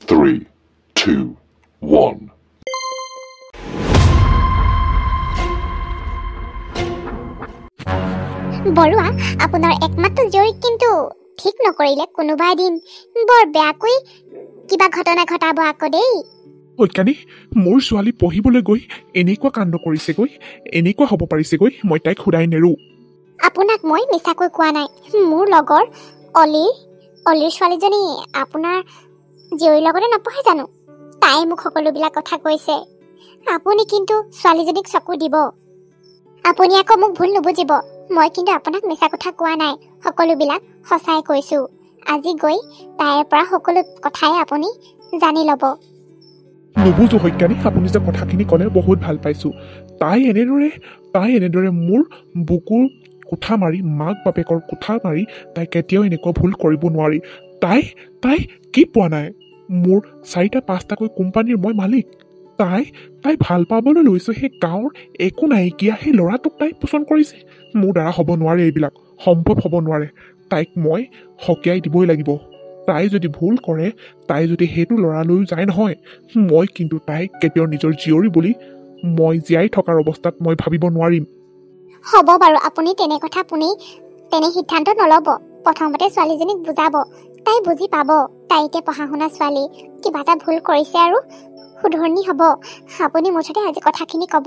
3, 2, 1. বৰুৱা আপোনাৰ একমাত্ৰ জীয়ৰীক কিন্তু ঠিক নকৰিলে কোনোবা এদিন বৰ বেয়াকৈ কিবা ঘটনা ঘটাব আকৌ দেই। সৈকানী মোৰ ছোৱালী পঢ়িবলৈ গৈ এনেকুৱা কাণ্ড কৰিছেগৈ, এনেকুৱা হ'ব পাৰিছেগৈ, মই তাইক সোধাই নেৰো। আপোনাক মই মিছাকৈ কোৱা নাই। মোৰ লগৰ অলিৰ ছোৱালীজনী আপোনাৰ জীয়ৰীৰ লগতে নপঢ়ে জানো? তাই মোক সকলোবিলাক কথা কৈছে। আপুনি কিন্তু ছোৱালীজনীক চকু দিব। আপুনি আকৌ মোক ভুল নুবুজিব। মই কিন্তু আপোনাক মিছা কথা কোৱা নাই, সকলোবিলাক সঁচাই কৈছো। আজি গৈ তাইৰ পৰা সকলো কথাই আপুনি জানি ল'ব। নুবুজো সৈকানী, আপুনি যে কথাখিনি ক'লে বহুত ভাল পাইছোঁ। তাই এনেদৰে মোৰ বুকুৰ কোঠা মাৰি, মাক বাপেকৰ কোঠা মাৰি তাই কেতিয়াও এনেকুৱা ভুল কৰিব নোৱাৰি। তাই কি পোৱা নাই? মোৰ 4-5টাকৈ কোম্পানীৰ মই মালিক। তাই ভাল পাবলৈ লৈছো সেই গাঁৱৰ একো নাইকিয়া সেই ল'ৰাটোক তাই পচন্দ কৰিছে। মোৰ দ্বাৰা হ'ব নোৱাৰে, এইবিলাক সম্ভৱ হ'ব নোৱাৰে। তাইক মই সকীয়াই দিবই লাগিব। তাই যদি ভুল কৰে, তাই যদি সেইটো ল'ৰালৈও যায় নহয়, মই কিন্তু তাইক কেতিয়াও নিজৰ জীয়ৰী বুলি মই জীয়াই থকাৰ অৱস্থাত মই ভাবিব নোৱাৰিম। হ'ব বাৰু, আপুনি তেনে সিদ্ধান্ত নল'ব। প্ৰথমতে ছোৱালীজনীক বুজাব, তাই বুজি পাব। তাই এতিয়া পঢ়া শুনা ছোৱালী, কিবা এটা ভুল কৰিছে আৰু শুধৰণি হ'ব। আপুনি মুঠতে আজি কথাখিনি ক'ব।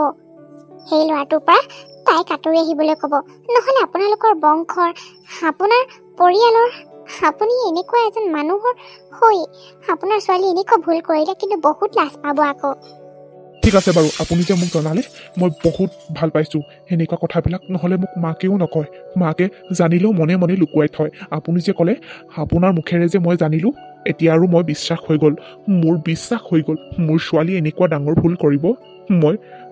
সেই ল'ৰাটোৰ পৰা তাইক আঁতৰি আহিবলৈ ক'ব। নহ'লে আপোনালোকৰ বংশৰ, আপোনাৰ পৰিয়ালৰ, আপুনি এনেকুৱা এজন মানুহৰ হৈ আপোনাৰ ছোৱালী এনেকুৱা ভুল কৰিলে কিন্তু বহুত লাজ পাব আকৌ। ঠিক আছে বাৰু, আপুনি যে মোক জনালে মই বহুত ভাল পাইছোঁ। সেনেকুৱা কথাবিলাক নহ'লে মোক মাকেও নকয়। মাকে জানিলেও মনে মনে লুকুৱাই থয়। আপুনি যে ক'লে, আপোনাৰ মুখেৰে যে মই জানিলোঁ, এতিয়া আৰু মই বিশ্বাস হৈ গ'ল। মোৰ বিশ্বাস হৈ গ'ল মোৰ ছোৱালী এনেকুৱা ডাঙৰ ভুল কৰিব।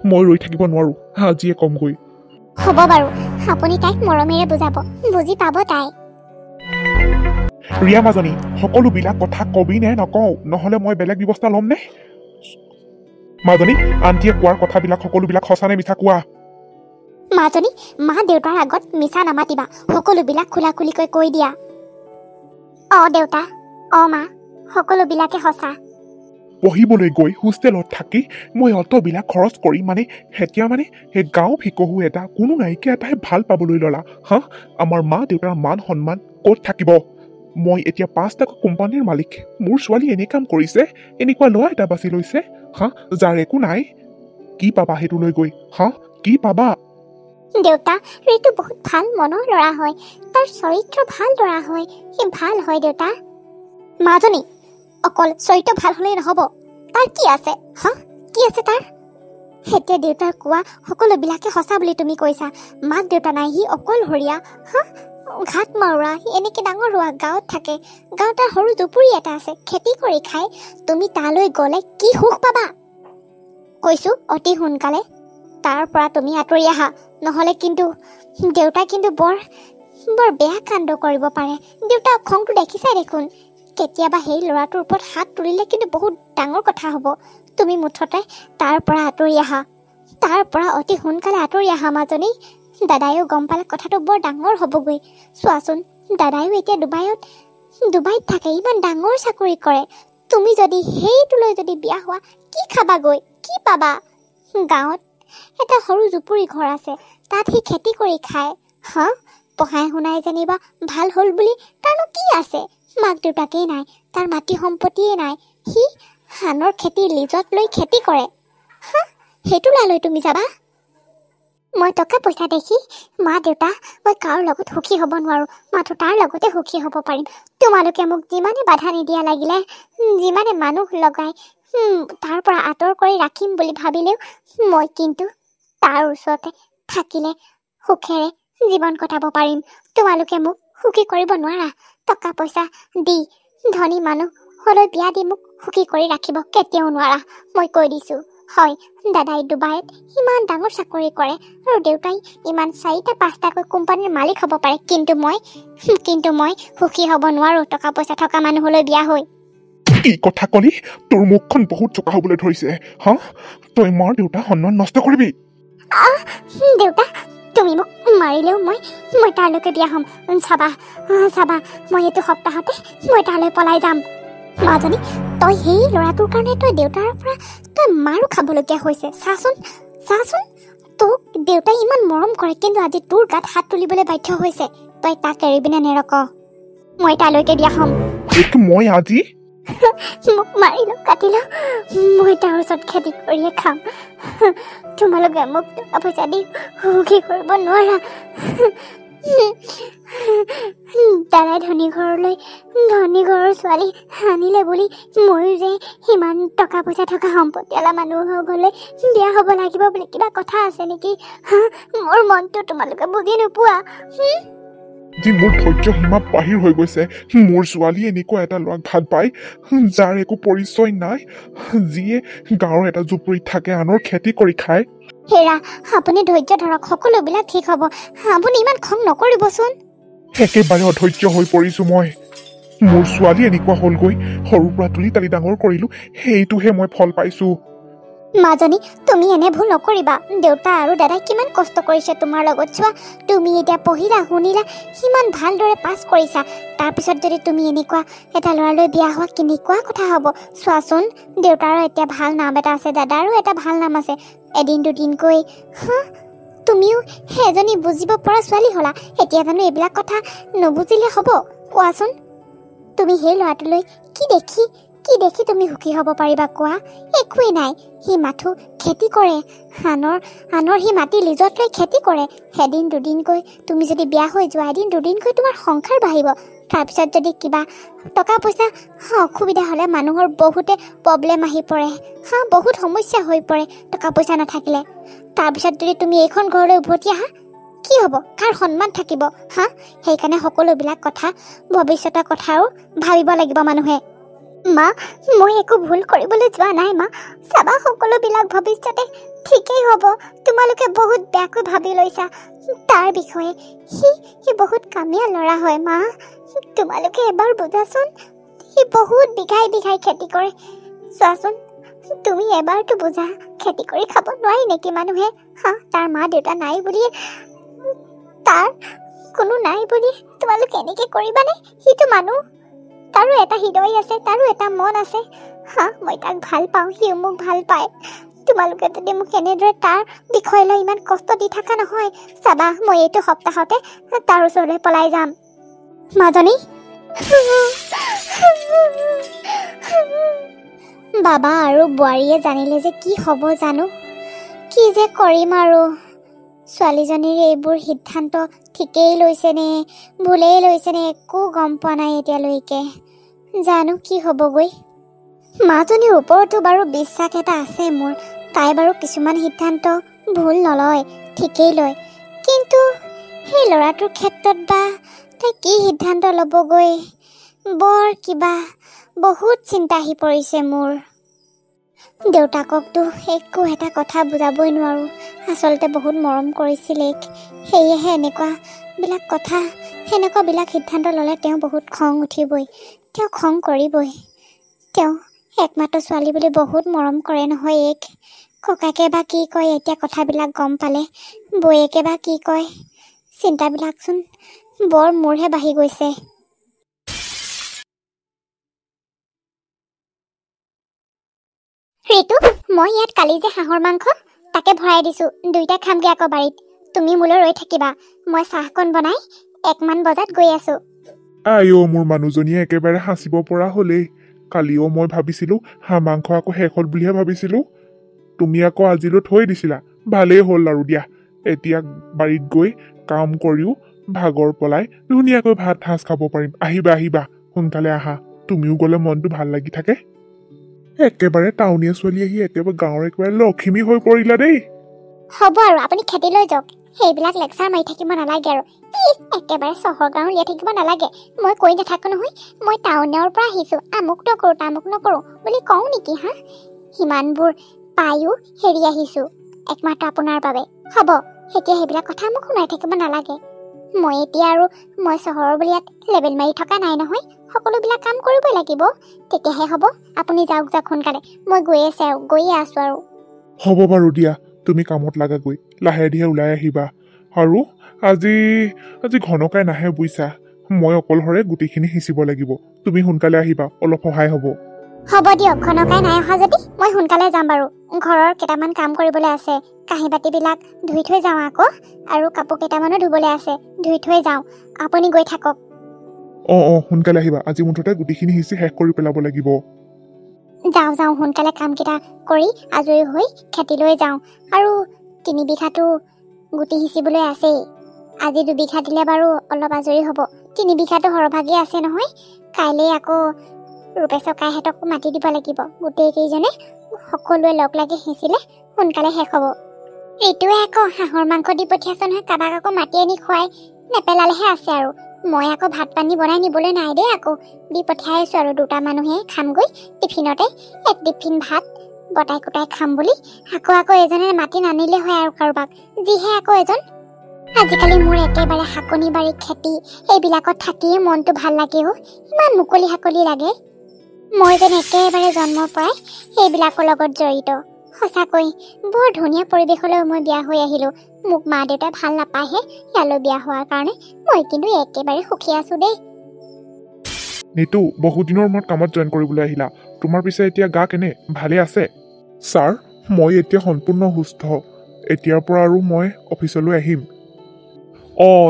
মই ৰৈ থাকিব নোৱাৰোঁ, আজিয়ে কমগৈ। হ'ব বাৰু, আপুনি তাইক মৰমেৰে বুজাব, বুজি পাব তাই। ৰিয়া মাজনী, সকলোবিলাক কথা কবি নে নকওঁ? নহ'লে মই বেলেগ ব্যৱস্থা ল'ম নে? মাজনী, আন্টিয়ে কোৱাৰ কথাবিলাক সকলোবিলাক সঁচা নে মিছা কোৱা? মাজনী, মা দেউতাৰ আগত মিছা নামাতিবা, সকলোবিলাক খোলাখুলিকৈ কৈ দিয়া। দেউতা, মা, সকলোবিলাকে সঁচা। পঢ়িবলৈ গৈ হোষ্টেলত থাকি মই অতবিলাক খৰচ কৰি এতিয়া সেই গাঁও ভিকহু এটা কোনো নাইকিয়া এটাই ভাল পাবলৈ ল'লা। আমাৰ মা দেউতাৰ মান সন্মান ক'ত থাকিব? মই এতিয়া 5টাকৈ কোম্পানীৰ মালিক। মোৰ ছোৱালী এনে কাম কৰিছে, এনেকুৱা ল'ৰা এটা বাছি লৈছে, যাৰ একো নাই। কি পাবা সেইটো লৈ গৈ? কি পাবা? দেউতা, ঋতু বহুত ভাল মনৰ ল'ৰা হয়, তাৰ চৰিত্ৰ ভাল ল'ৰা হয়, সি ভাল হয় দেউতা। মাজনী, অকল চৰিত্ৰ ভাল হ'লেই নহ'ব, তাৰ কি আছে? কি আছে তাৰ? এতিয়া দেউতাৰ কোৱা সকলোবিলাকে সঁচা বুলি তুমি কৈছা। মাক দেউতা নাই, সি অকলশৰীয়া, ঘাট মাৰোৱা, সি এনেকে ডাঙৰ হোৱা, গাঁৱত থাকে। গাঁৱত তাৰ সৰু জুপুৰি এটা আছে, খেতি কৰি খায়। তুমি তালৈ গ'লে কি সুখ পাবা? কৈছো অতি সোনকালে তাৰ পৰা তুমি আঁতৰি আহা, নহ'লে কিন্তু দেউতাই কিন্তু বৰ বেয়া কাণ্ড কৰিব পাৰে। দেউতাৰ খংটো দেখিছাই দেখোন। কেতিয়াবা সেই ল'ৰাটোৰ ওপৰত হাত তুলিলে কিন্তু বহুত ডাঙৰ কথা হ'ব। তুমি মুঠতে তাৰ পৰা আঁতৰি আহা, তাৰ পৰা অতি সোনকালে আঁতৰি আহা মাজনী। দাদাইও গম পালে কথাটো বৰ ডাঙৰ হ'বগৈ। চোৱাচোন, দাদাইও এতিয়া ডুবাইত থাকে, ইমান ডাঙৰ চাকৰি কৰে। তুমি যদি সেইটোলৈ যদি বিয়া হোৱা, কি খাবাগৈ? কি পাবা? গাঁৱত এটা সৰু জুপুৰি ঘৰ আছে, তাত সি খেতি কৰি খায়। পঢ়াই শুনাই যেনিবা ভাল হ'ল বুলি তাৰনো কি আছে? মাক দেউতাকেই নাই, তাৰ মাটি সম্পত্তিয়ে নাই। সি ধানৰ খেতি লিজত লৈ খেতি কৰে। সেইটো লালৈ তুমি যাবা? মই টকা পইচা দেখি মা দেউতা মই কাৰো লগত সুখী হ'ব নোৱাৰো, মাথো তাৰ লগতে সুখী হ'ব পাৰিম। তোমালোকে মোক যিমানে বাধা নিদিয়া লাগিলে, যিমানে মানুহ লগাই তাৰ পৰা আঁতৰ কৰি ৰাখিম বুলি ভাবিলেও, মই কিন্তু তাৰ ওচৰতে থাকিলে সুখেৰে জীৱন কটাব পাৰিম। তোমালোকে মোক সুখী কৰিব নোৱাৰা। টকা পইচা দি ধনী মানুহ হ'লৈ বিয়া দি মোক সুখী কৰি ৰাখিব কেতিয়াও নোৱাৰা, মই কৈ দিছোঁ। হয়, দাদাই ডুবাইত ইমান ডাঙৰ চাকৰি কৰে আৰু দেউতাই ইমান 4-5টাকৈ কোম্পানীৰ মালিক হ'ব পাৰে, কিন্তু মই সুখী হ'ব নোৱাৰো টকা পইচা থকা মানুহলৈ বিয়া হৈ। কি কথা কলি? তোৰ মুখখন বহুত চোকা হ'বলৈ ধৰিছে। তই মাৰ দেউতা সন্মান নষ্ট কৰিবি? দেউতা, তুমি মোক মাৰিলেও মই তালৈকে বিয়া হ'ম। চাবা, মই এইটো সপ্তাহতে মই তালৈ পলাই যাম। মাজনী তই সেই ল'ৰাটোৰ কাৰণে তই দেউতাৰ পৰা তই মাৰো খাবলগীয়া হৈছে চাচোন তোক দেউতাই ইমান মৰম কৰে কিন্তু আজি তোৰ গাত হাত তুলিবলৈ বাধ্য হৈছে তই তাক এৰিবিনে নেৰক মই তালৈকে বিয়া হ'ম এইটো মই আজি মোক মাৰিলো কাটিলো মই তাৰ ওচৰত খেতি কৰিয়ে খাম তোমালোকে মোক টকা পইচা দি সুখী কৰিব নোৱাৰা দাদাই ধনী ঘৰৰ ছোৱালী আনিলে বুলি ময়ো যে সিমান টকা পইচা থকা সম্পত্তিৱালা মানুহ হৈ গ'লে বিয়া হ'ব লাগিব বুলি কিবা কথা আছে নেকি মোৰ মনটো তোমালোকে বুজি নোপোৱা যি মোৰ ধৈৰ্য সীমা বাহিৰ হৈ গৈছে মোৰ ছোৱালী এনেকুৱা এটা ল'ৰাক ভাল পায় যাৰ একো পৰিচয় নাই যিয়ে গাঁৱৰ এটা জুপুৰিত থাকে আনৰ খেতি কৰি খায় হেৰা আপুনি ধৈৰ্য ধৰক সকলোবিলাক ঠিক হ'ব আপুনি ইমান খং নকৰিবচোন একেবাৰে অধৈৰ্য হৈ পৰিছো মই মোৰ ছোৱালী এনেকুৱা হ'লগৈ সৰুৰ পৰা তুলি তালি ডাঙৰ কৰিলো সেইটোহে মই ফল পাইছো মাজনী তুমি এনে ভুল নকৰিবা দেউতা আৰু দাদাই কিমান কষ্ট কৰিছে তোমাৰ লগত চোৱা তুমি এতিয়া পঢ়িলা শুনিলা সিমান ভালদৰে পাছ কৰিছা তাৰপিছত যদি তুমি এনেকুৱা এটা ল'ৰালৈ বিয়া হোৱা কেনেকুৱা কথা হ'ব চোৱাচোন দেউতাৰো এতিয়া ভাল নাম এটা আছে দাদাৰো এটা ভাল নাম আছে এদিন দুদিনকৈ তুমিও এজনী বুজিব পৰা ছোৱালী হ'লা এতিয়া জানো এইবিলাক কথা নুবুজিলে হ'ব কোৱাচোন তুমি সেই ল'ৰাটোলৈ কি দেখি তুমি সুখী হ'ব পাৰিবা কোৱা একোৱেই নাই সি মাথো খেতি কৰে আনৰ সি মাটি লিজত লৈ খেতি কৰে এদিন দুদিনকৈ তুমি যদি বিয়া হৈ যোৱা এদিন দুদিনকৈ তোমাৰ সংসাৰ বাঢ়িব তাৰপিছত যদি কিবা টকা পইচা অসুবিধা হ'লে মানুহৰ বহুতে প্ৰব্লেম আহি পৰে বহুত সমস্যা হৈ পৰে টকা পইচা নাথাকিলে তাৰপিছত যদি তুমি এইখন ঘৰলৈ উভতি আহা কি হ'ব কাৰ সন্মান থাকিব সেইকাৰণে সকলোবিলাক কথা ভৱিষ্যতৰ কথাও ভাবিব লাগিব মানুহে মা মই একো ভুল কৰিবলৈ যোৱা নাই মা চাবা সকলোবিলাক ভৱিষ্যতে ঠিকেই হ'ব তোমালোকে বহুত বেয়াকৈ ভাবি লৈছা তাৰ বিষয়ে সি বহুত কামীয়া ল'ৰা হয় মা তোমালোকে এবাৰ বুজাচোন সি বহুত বিঘাই খেতি কৰে চোৱাচোন তুমি এবাৰতো বুজা খেতি কৰি খাব নোৱাৰি নেকি মানুহে তাৰ মা দেউতা নাই বুলি তাৰ কোনো নাই বুলি তোমালোকে এনেকৈ কৰিবানে সিটো মানুহ তাৰো এটা হৃদয় আছে তাৰো এটা মন আছে মই তাক ভাল পাওঁ সিও মোক ভাল পায় তোমালোকে যদি মোক এনেদৰে তাৰ বিষয় লৈ ইমান কষ্ট দি থকা নহয় চাবা মই এইটো সপ্তাহতে তাৰ ওচৰলৈ পলাই যাম মাজনী বাবা আৰু বোৱাৰীয়ে জানিলে যে কি হ'ব জানো কি যে কৰিম আৰু ছোৱালীজনীৰ এইবোৰ সিদ্ধান্ত ঠিকেই লৈছেনে ভুলেই লৈছেনে একো গম পোৱা নাই এতিয়ালৈকে জানো কি হ'বগৈ মাজনীৰ ওপৰতো বাৰু বিশ্বাস এটা আছে মোৰ তাই বাৰু কিছুমান সিদ্ধান্ত ভুল নলয় ঠিকেই লয় কিন্তু সেই ল'ৰাটোৰ ক্ষেত্ৰত বা তাই কি সিদ্ধান্ত ল'বগৈ বৰ কিবা বহুত চিন্তা আহি পৰিছে মোৰ দেউতাককতো একো এটা কথা বুজাবই নোৱাৰোঁ আচলতে বহুত মৰম কৰিছিলে সেয়েহে সেনেকুৱাবিলাক সিদ্ধান্ত ল'লে তেওঁ বহুত খং উঠিবই তেওঁ খং কৰিবই তেওঁ একমাত্ৰ ছোৱালী বুলি বহুত মৰম কৰে নহয় ককাকে বা কি কয় এতিয়া কথাবিলাক গম পালে বৌয়েকে বা কি কয় চিন্তাবিলাকচোন বৰ মোৰহে বাঢ়ি গৈছে ঋতু মই ইয়াত কালি যে হাঁহৰ মাংস তাকে ভৰাই দিছোঁ দুইটা খামগৈ আকৌ বাৰীত তুমি মোলৈ ৰৈ থাকিবা মই চাহকণ বনাই 1 মান বজাত গৈ আছোঁ মোৰ মানুহজনীয়ে একেবাৰে সাঁচিব পৰা হ'লেই কালিও মই ভাবিছিলোঁ হাঁহ মাংস আকৌ শেষ হ'ল বুলিহে ভাবিছিলোঁ তুমি আকৌ আজিলৈ থৈ দিছিলা ভালেই হ'ল আৰু দিয়া এতিয়া বাৰীত গৈ কাম কৰিও ভাগৰ পলাই ধুনীয়াকৈ ভাত সাঁজ খাব পাৰিম আহিবা সোনকালে আহা তুমিও গ'লে মনটো ভাল লাগি থাকে একেবাৰে টাউনীয়া ছোৱালী আহি একেবাৰে গাঁৱৰ একেবাৰে লখিমী হৈ পৰিলা দেই হ'ব আৰু আপুনি খেতিলৈ যাওক সেইবিলাক লেকচাৰ মাৰি থাকিব নালাগে আৰু একেবাৰে চহৰ গাঁও উলিয়াই থাকিব নালাগে মই কৈ নাথাকোঁ নহয় মই টাউনৰ পৰা আহিছোঁ আমুক নকৰোঁ তামুক নকৰোঁ বুলি কওঁ নেকি সিমানবোৰ পায়ো হেৰি আহিছোঁ একমাত্ৰ আপোনাৰ বাবে হ'ব এতিয়া সেইবিলাক কথা মোক শুনাই থাকিব নালাগে মই এতিয়া আৰু মই চহৰৰ বুলি ইয়াত লেবেল মাৰি থকা নাই নহয় সকলোবিলাক কাম কৰিবই লাগিব তেতিয়াহে হ'ব আপুনি যাওক সোনকালে মই গৈয়ে আছোঁ আৰু হ'ব বাৰু দিয়া তুমি কামত লাগাগৈ লাহে ধীৰে ওলাই আহিবা আৰু আজি ঘনকাই নাহে বুইছা মই অকলশৰে গোটেইখিনি সিঁচিব লাগিব তুমি সোনকালে আহিবা অলপ সহায় হ'ব হ'ব দিয়ক ঘনকাই নাই অহা যদি মই সোনকালে যাম বাৰু ঘৰৰ কেইটামান কাম কৰিবলৈ আছে কাঁহী বাতিবিলাক ধুই থৈ যাওঁ আকৌ আৰু কাপোৰ কেইটামানো ধুবলৈ আছে ধুই থৈ যাওঁ আপুনি গৈ থাকক সোনকালে আহিবা আজি মুঠতে গোটেইখিনি সিঁচি শেষ কৰি পেলাব লাগিব যাওঁ সোনকালে কামকেইটা কৰি আজৰি হৈ খেতিলৈ যাওঁ আৰু 3 বিঘাটো গুটি সিঁচিবলৈ আছেই আজি 2 বিঘা দিলে বাৰু অলপ আজৰি হ'ব 3 বিঘাটো সৰভাগেই আছে নহয় কাইলৈ আকৌ ৰূপেশ ককাইহঁতকো মাতি দিব লাগিব গোটেইকেইজনে সকলোৱে লগ লাগি সিঁচিলে সোনকালে শেষ হ'ব এইটোৱে আকৌ হাঁহৰ মাংস দি পঠিয়াইছে নহয় কাৰোবাক আকৌ মাতি আনি খুৱাই নেপেলালেহে আছে আৰু মই আকৌ ভাত পানী বনাই নিবলৈ নাই দেই আকৌ দি পঠিয়াই আছোঁ আৰু 2টা মানুহে খামগৈ টিফিনতে 1 টিফিন ভাত বটাই কুটাই খাম বুলি আকৌ এজনে মাতি নানিলে হয় আৰু কাৰোবাক যিহে আকৌ এজন আজিকালি মোৰ একেবাৰে শাকনি বাৰী খেতি এইবিলাকত থাকিয়ে মনটো ভাল লাগে ইমান মুকলি হাকলি লাগে মই যেন একেবাৰে জন্মৰ পৰাই এইবিলাকৰ লগত জড়িত সঁচাকৈ বৰ ধুনীয়া পৰিৱেশলৈ মই বিয়া হৈ আহিলোঁ মোক মা দেউতাই ভাল নাপায়হে ইয়ালৈ বিয়া হোৱাৰ কাৰণে মই কিন্তু একেবাৰে সুখী আছোঁ দেই নিতু বহু দিনৰ মূৰত কামত জইন কৰিবলৈ আহিলা তোমাৰ পিছে এতিয়া গা কেনে ভালে আছে ছাৰ মই এতিয়া সম্পূৰ্ণ সুস্থ এতিয়াৰ পৰা আৰু মই অফিচলৈ আহিম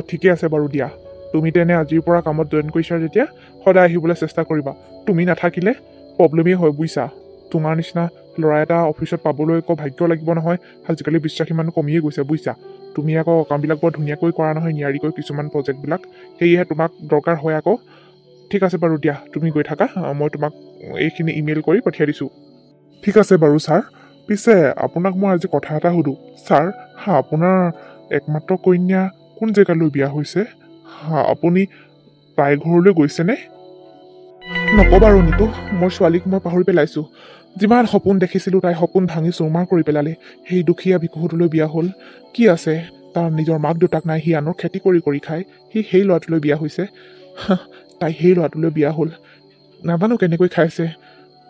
ঠিকে আছে বাৰু দিয়া তুমি তেনে আজিৰ পৰা কামত জইন কৰিছা যেতিয়া সদায় আহিবলৈ চেষ্টা কৰিবা তুমি নাথাকিলে প্ৰব্লেমেই হয় বুজিছা তোমাৰ নিচিনা ল'ৰা এটা অফিচত পাবলৈ আকৌ ভাগ্য লাগিব নহয় আজিকালি বিশ্বাস ইমান কমিয়ে গৈছে বুজিছা তুমি আকৌ কামবিলাক বৰ ধুনীয়াকৈ কৰা নহয় নিয়াৰিকৈ কিছুমান প্ৰজেক্টবিলাক সেয়েহে তোমাক দৰকাৰ হয় আকৌ ঠিক আছে বাৰু দিয়া তুমি গৈ থাকা মই তোমাক এইখিনি ইমেইল কৰি পঠিয়াই দিছোঁ ঠিক আছে বাৰু ছাৰ পিছে আপোনাক মই আজি কথা এটা সুধোঁ ছাৰ আপোনাৰ একমাত্ৰ কন্যা কোন জেগালৈ বিয়া হৈছে আপুনি তাইৰ ঘৰলৈ গৈছেনে নক'বা আৰু নিতু মোৰ ছোৱালীক মই পাহৰি পেলাইছোঁ যিমান সপোন দেখিছিলোঁ তাই সপোন ভাঙি চুৰমাৰ কৰি পেলালে সেই দুখীয়া ভিকহুটোলৈ বিয়া হ'ল কি আছে তাৰ নিজৰ মাক দেউতাক নাই সি আনৰ খেতি কৰি খায় সি সেই ল'ৰাটোলৈ বিয়া হৈছে তাই সেই ল'ৰাটোলৈ বিয়া হ'ল নাজানো কেনেকৈ খাইছে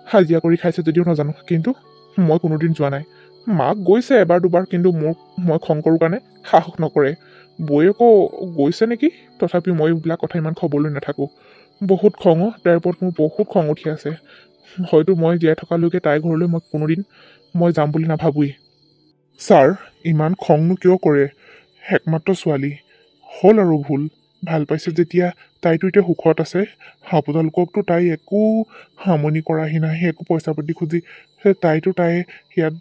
হাজিৰা কৰি খাইছে যদিও নাজানো কিন্তু মই কোনোদিন যোৱা নাই মাক গৈছে এবাৰ দুবাৰ কিন্তু মই খং কৰোঁ কাৰণে সাহস নকৰে বৌয়েকো গৈছে নেকি তথাপিও মই এইবিলাক কথা ইমান খবৰ লৈ নাথাকোঁ বহুত খং তাইৰ ওপৰত মোৰ বহুত খং উঠি আছে হয়তো মই জীয়াই থকালৈকে তাইৰ ঘৰলৈ মই কোনোদিন মই যাম বুলি নাভাবোৱেই ছাৰ ইমান খংনো কিয় কৰে একমাত্ৰ ছোৱালী হ'ল আৰু ভুল ভাল পাইছে যেতিয়া তাইতো এতিয়া সুখত আছে আপোনালোককতো তাই একো হামনি কৰাহি নাই একো পইচা পাতি খুজি তাইতো ইয়াত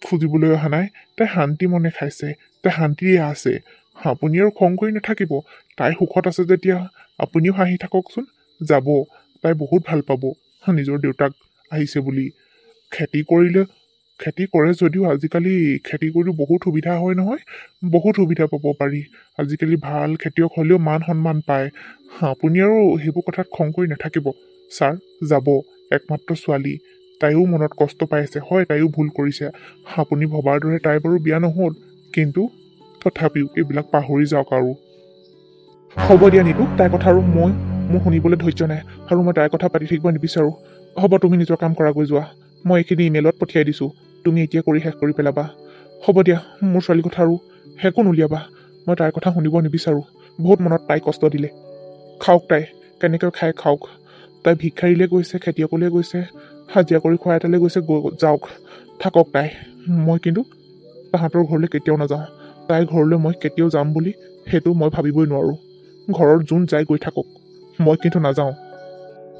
খুজিবলৈ অহা নাই তাই শান্তি মনে খাইছে তাই শান্তিৰে আছে আপুনি আৰু খং কৰি নাথাকিব তাই সুখত আছে যেতিয়া আপুনিও হাঁহি থাককচোন যাব তাই বহুত ভাল পাব নিজৰ দেউতাক আহিছে বুলি খেতি কৰে যদিও আজিকালি খেতি কৰিও বহুত সুবিধা হয় নহয় বহুত সুবিধা পাব পাৰি আজিকালি ভাল খেতিয়ক হ'লেও মান সন্মান পায় আপুনি আৰু সেইবোৰ কথাত খং কৰি নাথাকিব ছাৰ যাব একমাত্ৰ ছোৱালী তাইও মনত কষ্ট পাই আছে হয় তাইও ভুল কৰিছে আপুনি ভবাৰ দৰে তাই বাৰু বিয়া নহ'ল কিন্তু তথাপিও এইবিলাক পাহৰি যাওক আৰু হ'ব দিয়া নিতু তাইৰ কথা আৰু মোৰ শুনিবলৈ ধৈৰ্য নাই আৰু মই তাইৰ কথা পাতি থাকিব নিবিচাৰোঁ হ'ব তুমি নিজৰ কাম কৰাগৈ যোৱা মই এইখিনি ইমেইলত পঠিয়াই দিছোঁ তুমি এতিয়া কৰি শেষ কৰি পেলাবা হ'ব দিয়া মোৰ ছোৱালীৰ কথা আৰু শেষো নুলিয়াবা মই তাইৰ কথা শুনিব নিবিচাৰোঁ বহুত মনত তাই কষ্ট দিলে খাওক তাই কেনেকৈ খাই খাওক তাই ভিক্ষাৰীলৈ গৈছে খেতিয়কলৈ গৈছে হাজিৰা কৰি খোৱা এটালৈ গৈছে যাওক থাকক তাই মই কিন্তু তাহাঁতৰ ঘৰলৈ কেতিয়াও নাযাওঁ তাইৰ ঘৰলৈ মই কেতিয়াও যাম বুলি সেইটো মই ভাবিবই নোৱাৰোঁ ঘৰৰ যোন যাই গৈ থাকক মই কিন্তু নাযাওঁ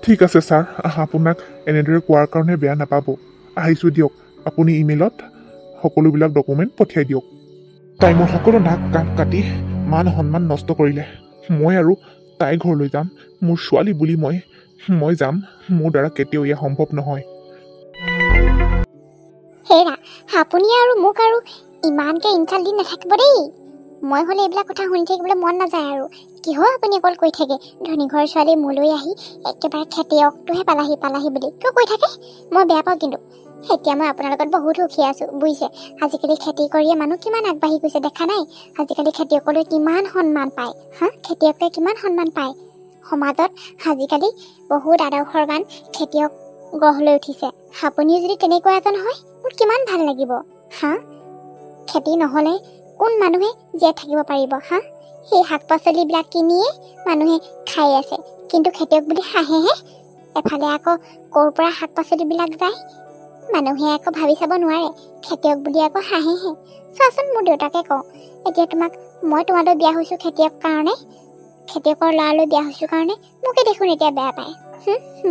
ঠিক আছে ছাৰ আপোনাক এনেদৰে কোৱাৰ কাৰণে বেয়া নাপাব আহিছোঁ দিয়ক আপুনি ইমেইলত সকলোবিলাক ডকুমেণ্ট পঠিয়াই দিয়ক তাই মোৰ সকলো নাক কাম কাটি মান সন্মান নষ্ট কৰিলে মই আৰু তাইৰ ঘৰলৈ যাম মোৰ ছোৱালী বুলি মই যাম মোৰ দ্বাৰা কেতিয়াও এয়া সম্ভৱ নহয় হেৰা আপুনি আৰু মোক আৰু ইমানকৈ ইনচাল্ট দি নাথাকিব দেই মই হ'লে এইবিলাক কথা শুনি থাকিবলৈ মন নাযায় আৰু কিহ আপুনি অকল কৈ থাকে ধনী ঘৰৰ ছোৱালী মোলৈ আহি একেবাৰে খেতিয়কটোহে পালাহি বুলি কিয় কৈ থাকে মই বেয়া পাওঁ কিন্তু এতিয়া মই আপোনাৰ লগত বহুত সুখী আছোঁ বুজিছে আজিকালি খেতি কৰিয়ে মানুহ কিমান আগবাঢ়ি গৈছে দেখা নাই আজিকালি খেতিয়কলৈ কিমান সন্মান পায় খেতিয়কে কিমান সন্মান পায় সমাজত আজিকালি বহুত আদৰ্শৱান খেতিয়ক গঢ় লৈ উঠিছে আপুনিও যদি তেনেকুৱা এজন হয় মোৰ কিমান ভাল লাগিব খেতি নহ'লে কোন মানুহে জীয়াই থাকিব পাৰিব সেই শাক পাচলিবিলাক কিনিয়ে মানুহে খাই আছে, কিন্তু খেতিয়ক বুলি হাঁহেহে। এফালে আকৌ ক'ৰ পৰা শাক পাচলিবিলাক যায় মানুহে আকৌ ভাবি চাব নোৱাৰে, খেতিয়ক বুলি আকৌ হাঁহেহে। চোৱাচোন মোৰ দেউতাকে কওঁ, এতিয়া মই তোমালৈ বিয়া হৈছোঁ খেতিয়ক কাৰণে, খেতিয়কৰ ল'ৰালৈ বিয়া হৈছোঁ কাৰণে মোকে দেখোন এতিয়া বেয়া পায়।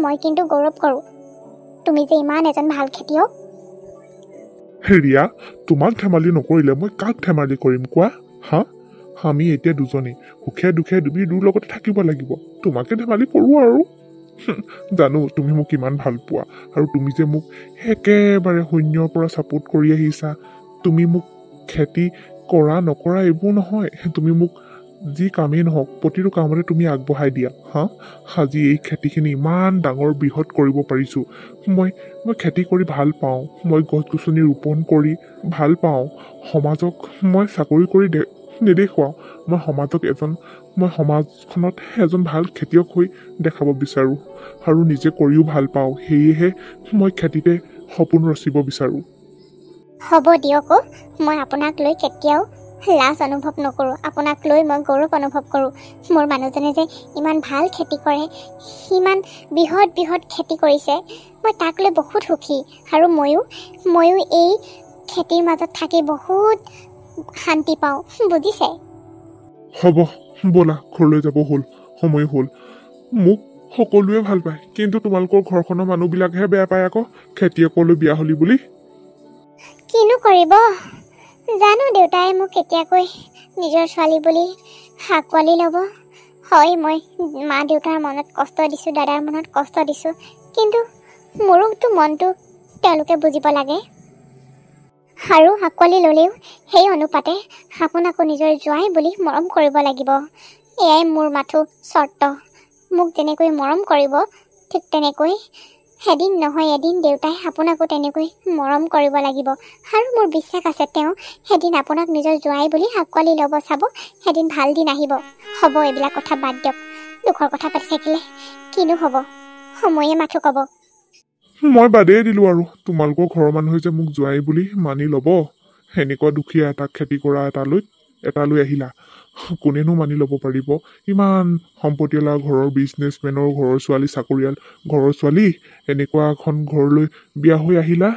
মই কিন্তু গৌৰৱ কৰোঁ তুমি যে ইমান এজন ভাল খেতিয়ক। ৰিয়া, তোমাক ধেমালি নকৰিলে মই কাক ধেমালি কৰিম কোৱা? আমি এতিয়া দুজনেই সুখে দুখে দুৰ লগতে থাকিব লাগিব। তোমাকে ধেমালি কৰোঁ আৰু। জানো তুমি মোক কিমান ভাল পোৱা, আৰু তুমি যে মোক একেবাৰে শূন্যৰ পৰা ছাপোৰ্ট কৰি আহিছা। তুমি মোক খেতি কৰা নকৰা এইবোৰ নহয়, তুমি মোক যি কামেই নহওক প্ৰতিটো কামতে তুমি আগবঢ়াই দিয়া। আজি এই খেতিখিনি ইমান ডাঙৰ বৃহৎ কৰিব পাৰিছোঁ। মই খেতি কৰি ভাল পাওঁ, মই গছ গছনি ৰোপণ কৰি ভাল পাওঁ। সমাজক মই চাকৰি কৰি নেদেখুৱাওঁ, মই সমাজখনত এজন ভাল খেতিয়ক হৈ দেখাব বিচাৰোঁ, আৰু নিজে কৰিও ভাল পাওঁ। সেয়েহে মই খেতিতে সপোন ৰচিব বিচাৰোঁ। হ'ব দিয়ক, মই আপোনাক লৈ কেতিয়াও লাজ অনুভৱ নকৰোঁ, আপোনাক লৈ মই গৌৰৱ অনুভৱ কৰোঁ। মোৰ মানুহজনে যে ইমান ভাল খেতি কৰে, সিমান বৃহৎ বৃহৎ খেতি কৰিছে, মই তাক লৈ বহুত সুখী। আৰু ময়ো এই খেতিৰ মাজত থাকি বহুত শান্তি পাওঁ, বুজিছে? হ'ব ব'লা, ঘৰলৈ যাব হ'ল, সময় হ'ল। মোক সকলোৱে ভাল পায়, কিন্তু তোমালোকৰ ঘৰখনৰ মানুহবিলাকহে বেয়া পায় আকৌ, খেতিয়কলৈ বিয়া হ'লি বুলি। কিনো কৰিব জানো, দেউতাই মোক কেতিয়াকৈ নিজৰ ছোৱালী বুলি আঁকোৱালি ল'ব। হয়, মই মা দেউতাৰ মনত কষ্ট দিছোঁ, দাদাৰ মনত কষ্ট দিছোঁ, কিন্তু মোৰোতো মনটো তেওঁলোকে বুজিব লাগে। আৰু আঁকোৱালি ল'লেও সেই অনুপাতে আপোনাকো নিজৰ জোঁৱাই বুলি মৰম কৰিব লাগিব। এয়াই মোৰ মাথো চৰ্ত। মোক যেনেকৈ মৰম কৰিব, ঠিক তেনেকৈ এদিন নহয় এদিন দেউতাই আপোনাকো তেনেকৈ মৰম কৰিব লাগিব। আৰু মোৰ বিশ্বাস আছে তেওঁ এদিন আপোনাক নিজৰ জোঁৱাই বুলি আঁকোৱালি ল'ব। চাব, এদিন ভাল দিন আহিব। হ'ব, এইবিলাক কথা বাদ দিয়ক, দুখৰ কথা পাতি থাকিলে কিনো হ'ব, সময়ে মাথো ক'ব। মই বাদেই দিলোঁ আৰু, তোমালোকৰ ঘৰৰ মানুহে যে মোক জোঁৱাই বুলি মানি ল'ব। সেনেকুৱা দুখীয়া এটা খেতি কৰা এটালৈ আহিলা, কোনেনো মানি ল'ব পাৰিব? ইমান সম্পত্তিৱালা ঘৰৰ বিজনেছমেনৰ ঘৰৰ ছোৱালী, চাকৰিয়াল ঘৰৰ ছোৱালী, এনেকুৱা এখন ঘৰলৈ বিয়া হৈ আহিলা।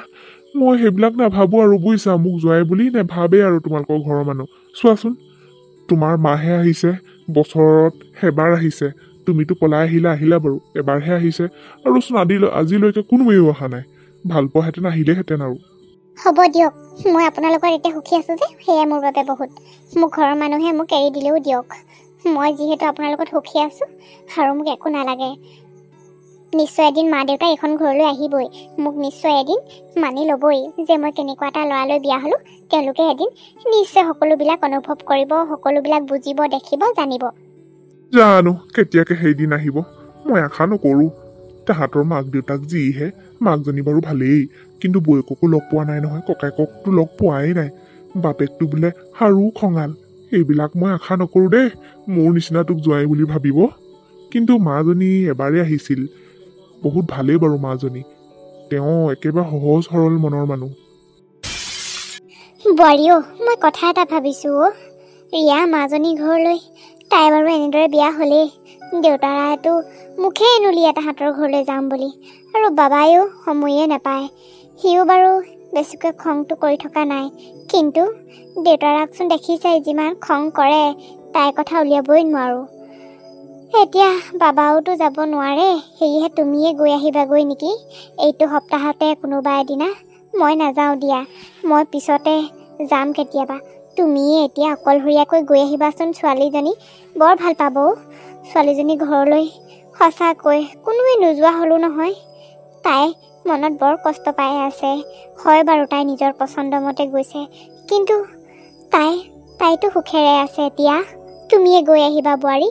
মই সেইবিলাক নাভাবোঁ আৰু, বুজিছা? মোক জোঁৱাই বুলি নাভাবেই আৰু তোমালোকৰ ঘৰৰ মানুহ। চোৱাচোন, তোমাৰ মাহে আহিছে বছৰত এবাৰ আহিছে, তুমিতো পলাই আহিলা বাৰু, এবাৰহে আহিছে। আৰু চোন আজিলৈকে কোনোৱেও অহা নাই। ভাল পোৱাহেঁতেন আহিলেহেঁতেন আৰু। হ'ব দিয়ক, মই আপোনালোকৰ এতিয়া সুখী আছোঁ যে সেয়াই মোৰ বাবে বহুত। মোক ঘৰৰ মানুহে মোক এৰি দিলেও দিয়ক, মই যিহেতু আপোনাৰ লগত সুখী আছোঁ আৰু মোক একো নালাগে। নিশ্চয় এদিন মা দেউতা এইখন ঘৰলৈ আহিবই, মোক নিশ্চয় এদিন মানি ল'বই যে মই কেনেকুৱা এটা ল'ৰালৈ বিয়া হ'লোঁ। তেওঁলোকে এদিন নিশ্চয় সকলোবিলাক অনুভৱ কৰিব, সকলোবিলাক বুজিব, দেখিব, জানিব। জানো কেতিয়াকে সেইদিন আহিব, মই আশা নকৰোঁ। তাহাঁতৰ মাক দেউতাক যিহে, মাকজনী বাৰু ভালেই, কিন্তু বৌয়েককো লগ পোৱা নাই নহয়, ককায়েককতো লগ পোৱাই নাই, বাপেকটো বোলে আৰু খঙাল। এইবিলাক মই আশা নকৰোঁ দেই, মোৰ নিচিনা তোক জোঁৱাই বুলি ভাবিব। কিন্তু মাজনী এবাৰেই আহিছিল, বহুত ভালেই বাৰু মাজনী, তেওঁ একেবাৰে সহজ সৰল মনৰ মানুহ। বোৱাৰীও, মই কথা এটা ভাবিছোঁ। ৰিয়া মাজনী ঘৰলৈ তাই বাৰু এনেদৰে বিয়া হ'লেই, দেউতাৰাইতো মুখেই নুলিয়াই তাহাঁতৰ ঘৰলৈ যাম বুলি, আৰু বাবাইও সময়ে নাপায়। সিও বাৰু বেছিকৈ খংটো কৰি থকা নাই, কিন্তু দেউতাৰাকচোন দেখিছাই যিমান খং কৰে, তাইৰ কথা উলিয়াবই নোৱাৰোঁ। এতিয়া বাবাওতো যাব নোৱাৰে, সেয়েহে তুমিয়ে গৈ আহিবাগৈ নেকি এইটো সপ্তাহতে কোনোবা এদিনা। মই নাযাওঁ দিয়া, মই পিছতে যাম কেতিয়াবা। তুমিয়ে এতিয়া অকলশৰীয়াকৈ গৈ আহিবাচোন, ছোৱালীজনী বৰ ভাল পাব। ছোৱালীজনী ঘৰলৈ সঁচাকৈ কোনোৱে নোযোৱা হ'লো নহয়, তাই মনত বৰ কষ্ট পাই আছে। হয় বাৰু, তাই নিজৰ পচন্দ মতে গৈছে, কিন্তু তাইতো সুখেৰে আছে এতিয়া। তুমিয়ে গৈ আহিবা বোৱাৰী।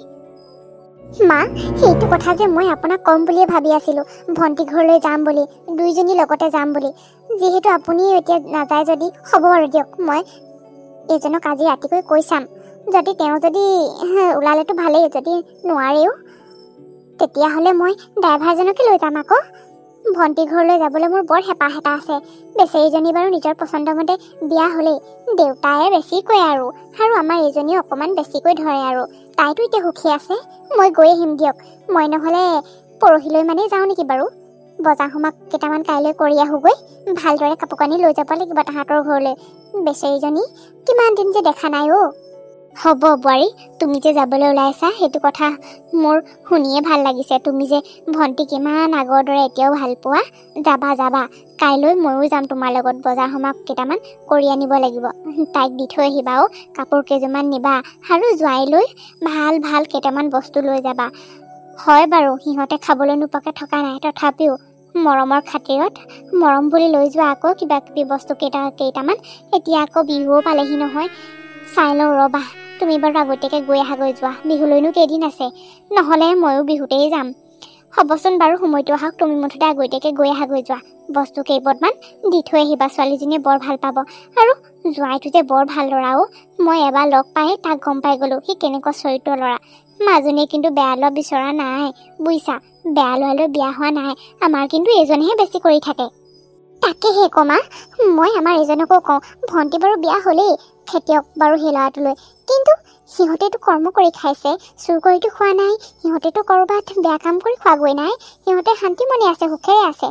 মা, সেইটো কথা যে মই আপোনাক ক'ম বুলিয়ে ভাবি আছিলোঁ, ভণ্টি ঘৰলৈ যাম বুলি, দুইজনী লগতে যাম বুলি। যিহেতু আপুনি এতিয়া নাযায় যদি হ'ব বাৰু দিয়ক, মই এইজনক আজি ৰাতিকৈ কৈ চাম। যদি তেওঁ ওলালেতো ভালেই, যদি নোৱাৰেও তেতিয়াহ'লে মই ড্ৰাইভাৰজনকে লৈ যাম আকৌ। ভণ্টি ঘৰলৈ যাবলৈ মোৰ বৰ হেঁপাহ এটা আছে। বেচেৰীজনী বাৰু নিজৰ পচন্দমতে বিয়া হ'লেই, দেউতাই বেছি কয় আৰু আমাৰ এইজনীও অকণমান বেছিকৈ ধৰে আৰু তাইতো এতিয়া সুখী আছে। মই গৈ আহিম দিয়ক। মই নহ'লে পৰহিলৈ মানে যাওঁ নেকি বাৰু? বজাৰ সমাৰ কেইটামান কাইলৈ কৰি আহোঁগৈ। ভালদৰে কাপোৰ কানি লৈ যাব লাগিব তাহাঁতৰ ঘৰলৈ। বেচেৰীজনী কিমান দিন যে দেখা নাই অ'। হ'ব বোৱাৰী, তুমি যে যাবলৈ ওলাইছা সেইটো কথা মোৰ শুনিয়ে ভাল লাগিছে। তুমি যে ভণ্টিক ইমান আগৰ দৰে এতিয়াও ভাল পোৱা, যাবা যাবা। কাইলৈ ময়ো যাম তোমাৰ লগত। বজাৰ সমাৰ কেইটামান কৰি আনিব লাগিব। তাইক দি থৈ আহিবা আৰু কাপোৰ কেইযোৰমান নিবা আৰু জোৱাইলৈ ভাল ভাল কেইটামান বস্তু লৈ যাবা। হয় বাৰু, সিহঁতে খাবলৈ নোপোৱাকৈ থকা নাই, তথাপিও মৰমৰ খাতিৰত মৰম বুলি লৈ যোৱা আকৌ কিবা কিবি বস্তু কেইটামান। এতিয়া আকৌ বিহুও পালেহি নহয়। চাই লওঁ ৰ'বা, তুমি বাৰু আগতীয়াকৈ গৈ আহাগৈ যোৱা। বিহুলৈনো কেইদিন আছে, নহ'লে ময়ো বিহুতেই যাম। হ'বচোন বাৰু, সময়টো আহক। তুমি মুঠতে আগতীয়াকৈ গৈ আহাগৈ যোৱা। বস্তু কেইপদমান দি থৈ আহিবা, ছোৱালীজনীয়ে বৰ ভাল পাব। আৰু জোৱাইটো যে বৰ ভাল ল'ৰাও, মই এবাৰ লগ পাই তাক গম পাই গ'লোঁ সি কেনেকুৱা চৰিত্ৰৰ ল'ৰা। মাজনীয়ে কিন্তু বেয়া ল'ৰা বিচৰা নাই বুজিছা, বেয়া ল'ৰালৈ বিয়া হোৱা নাই। আমাৰ কিন্তু এইজনেহে বেছি কৰি থাকে। তাকেহে কমা, মই আমাৰ এইজনকো কওঁ, ভণ্টি বাৰু বিয়া হ'লেই, খেতিয়ক বাৰু সেই ল'ৰাটোলৈ, কিন্তু সিহঁতেতো কৰ্ম কৰি খাইছে, চুৰ কৰিতো খোৱা নাই। সিহঁতেতো ক'ৰবাত বেয়া কাম কৰি খোৱাগৈ নাই। সিহঁতে শান্তি মনে আছে, সুখেৰে আছে।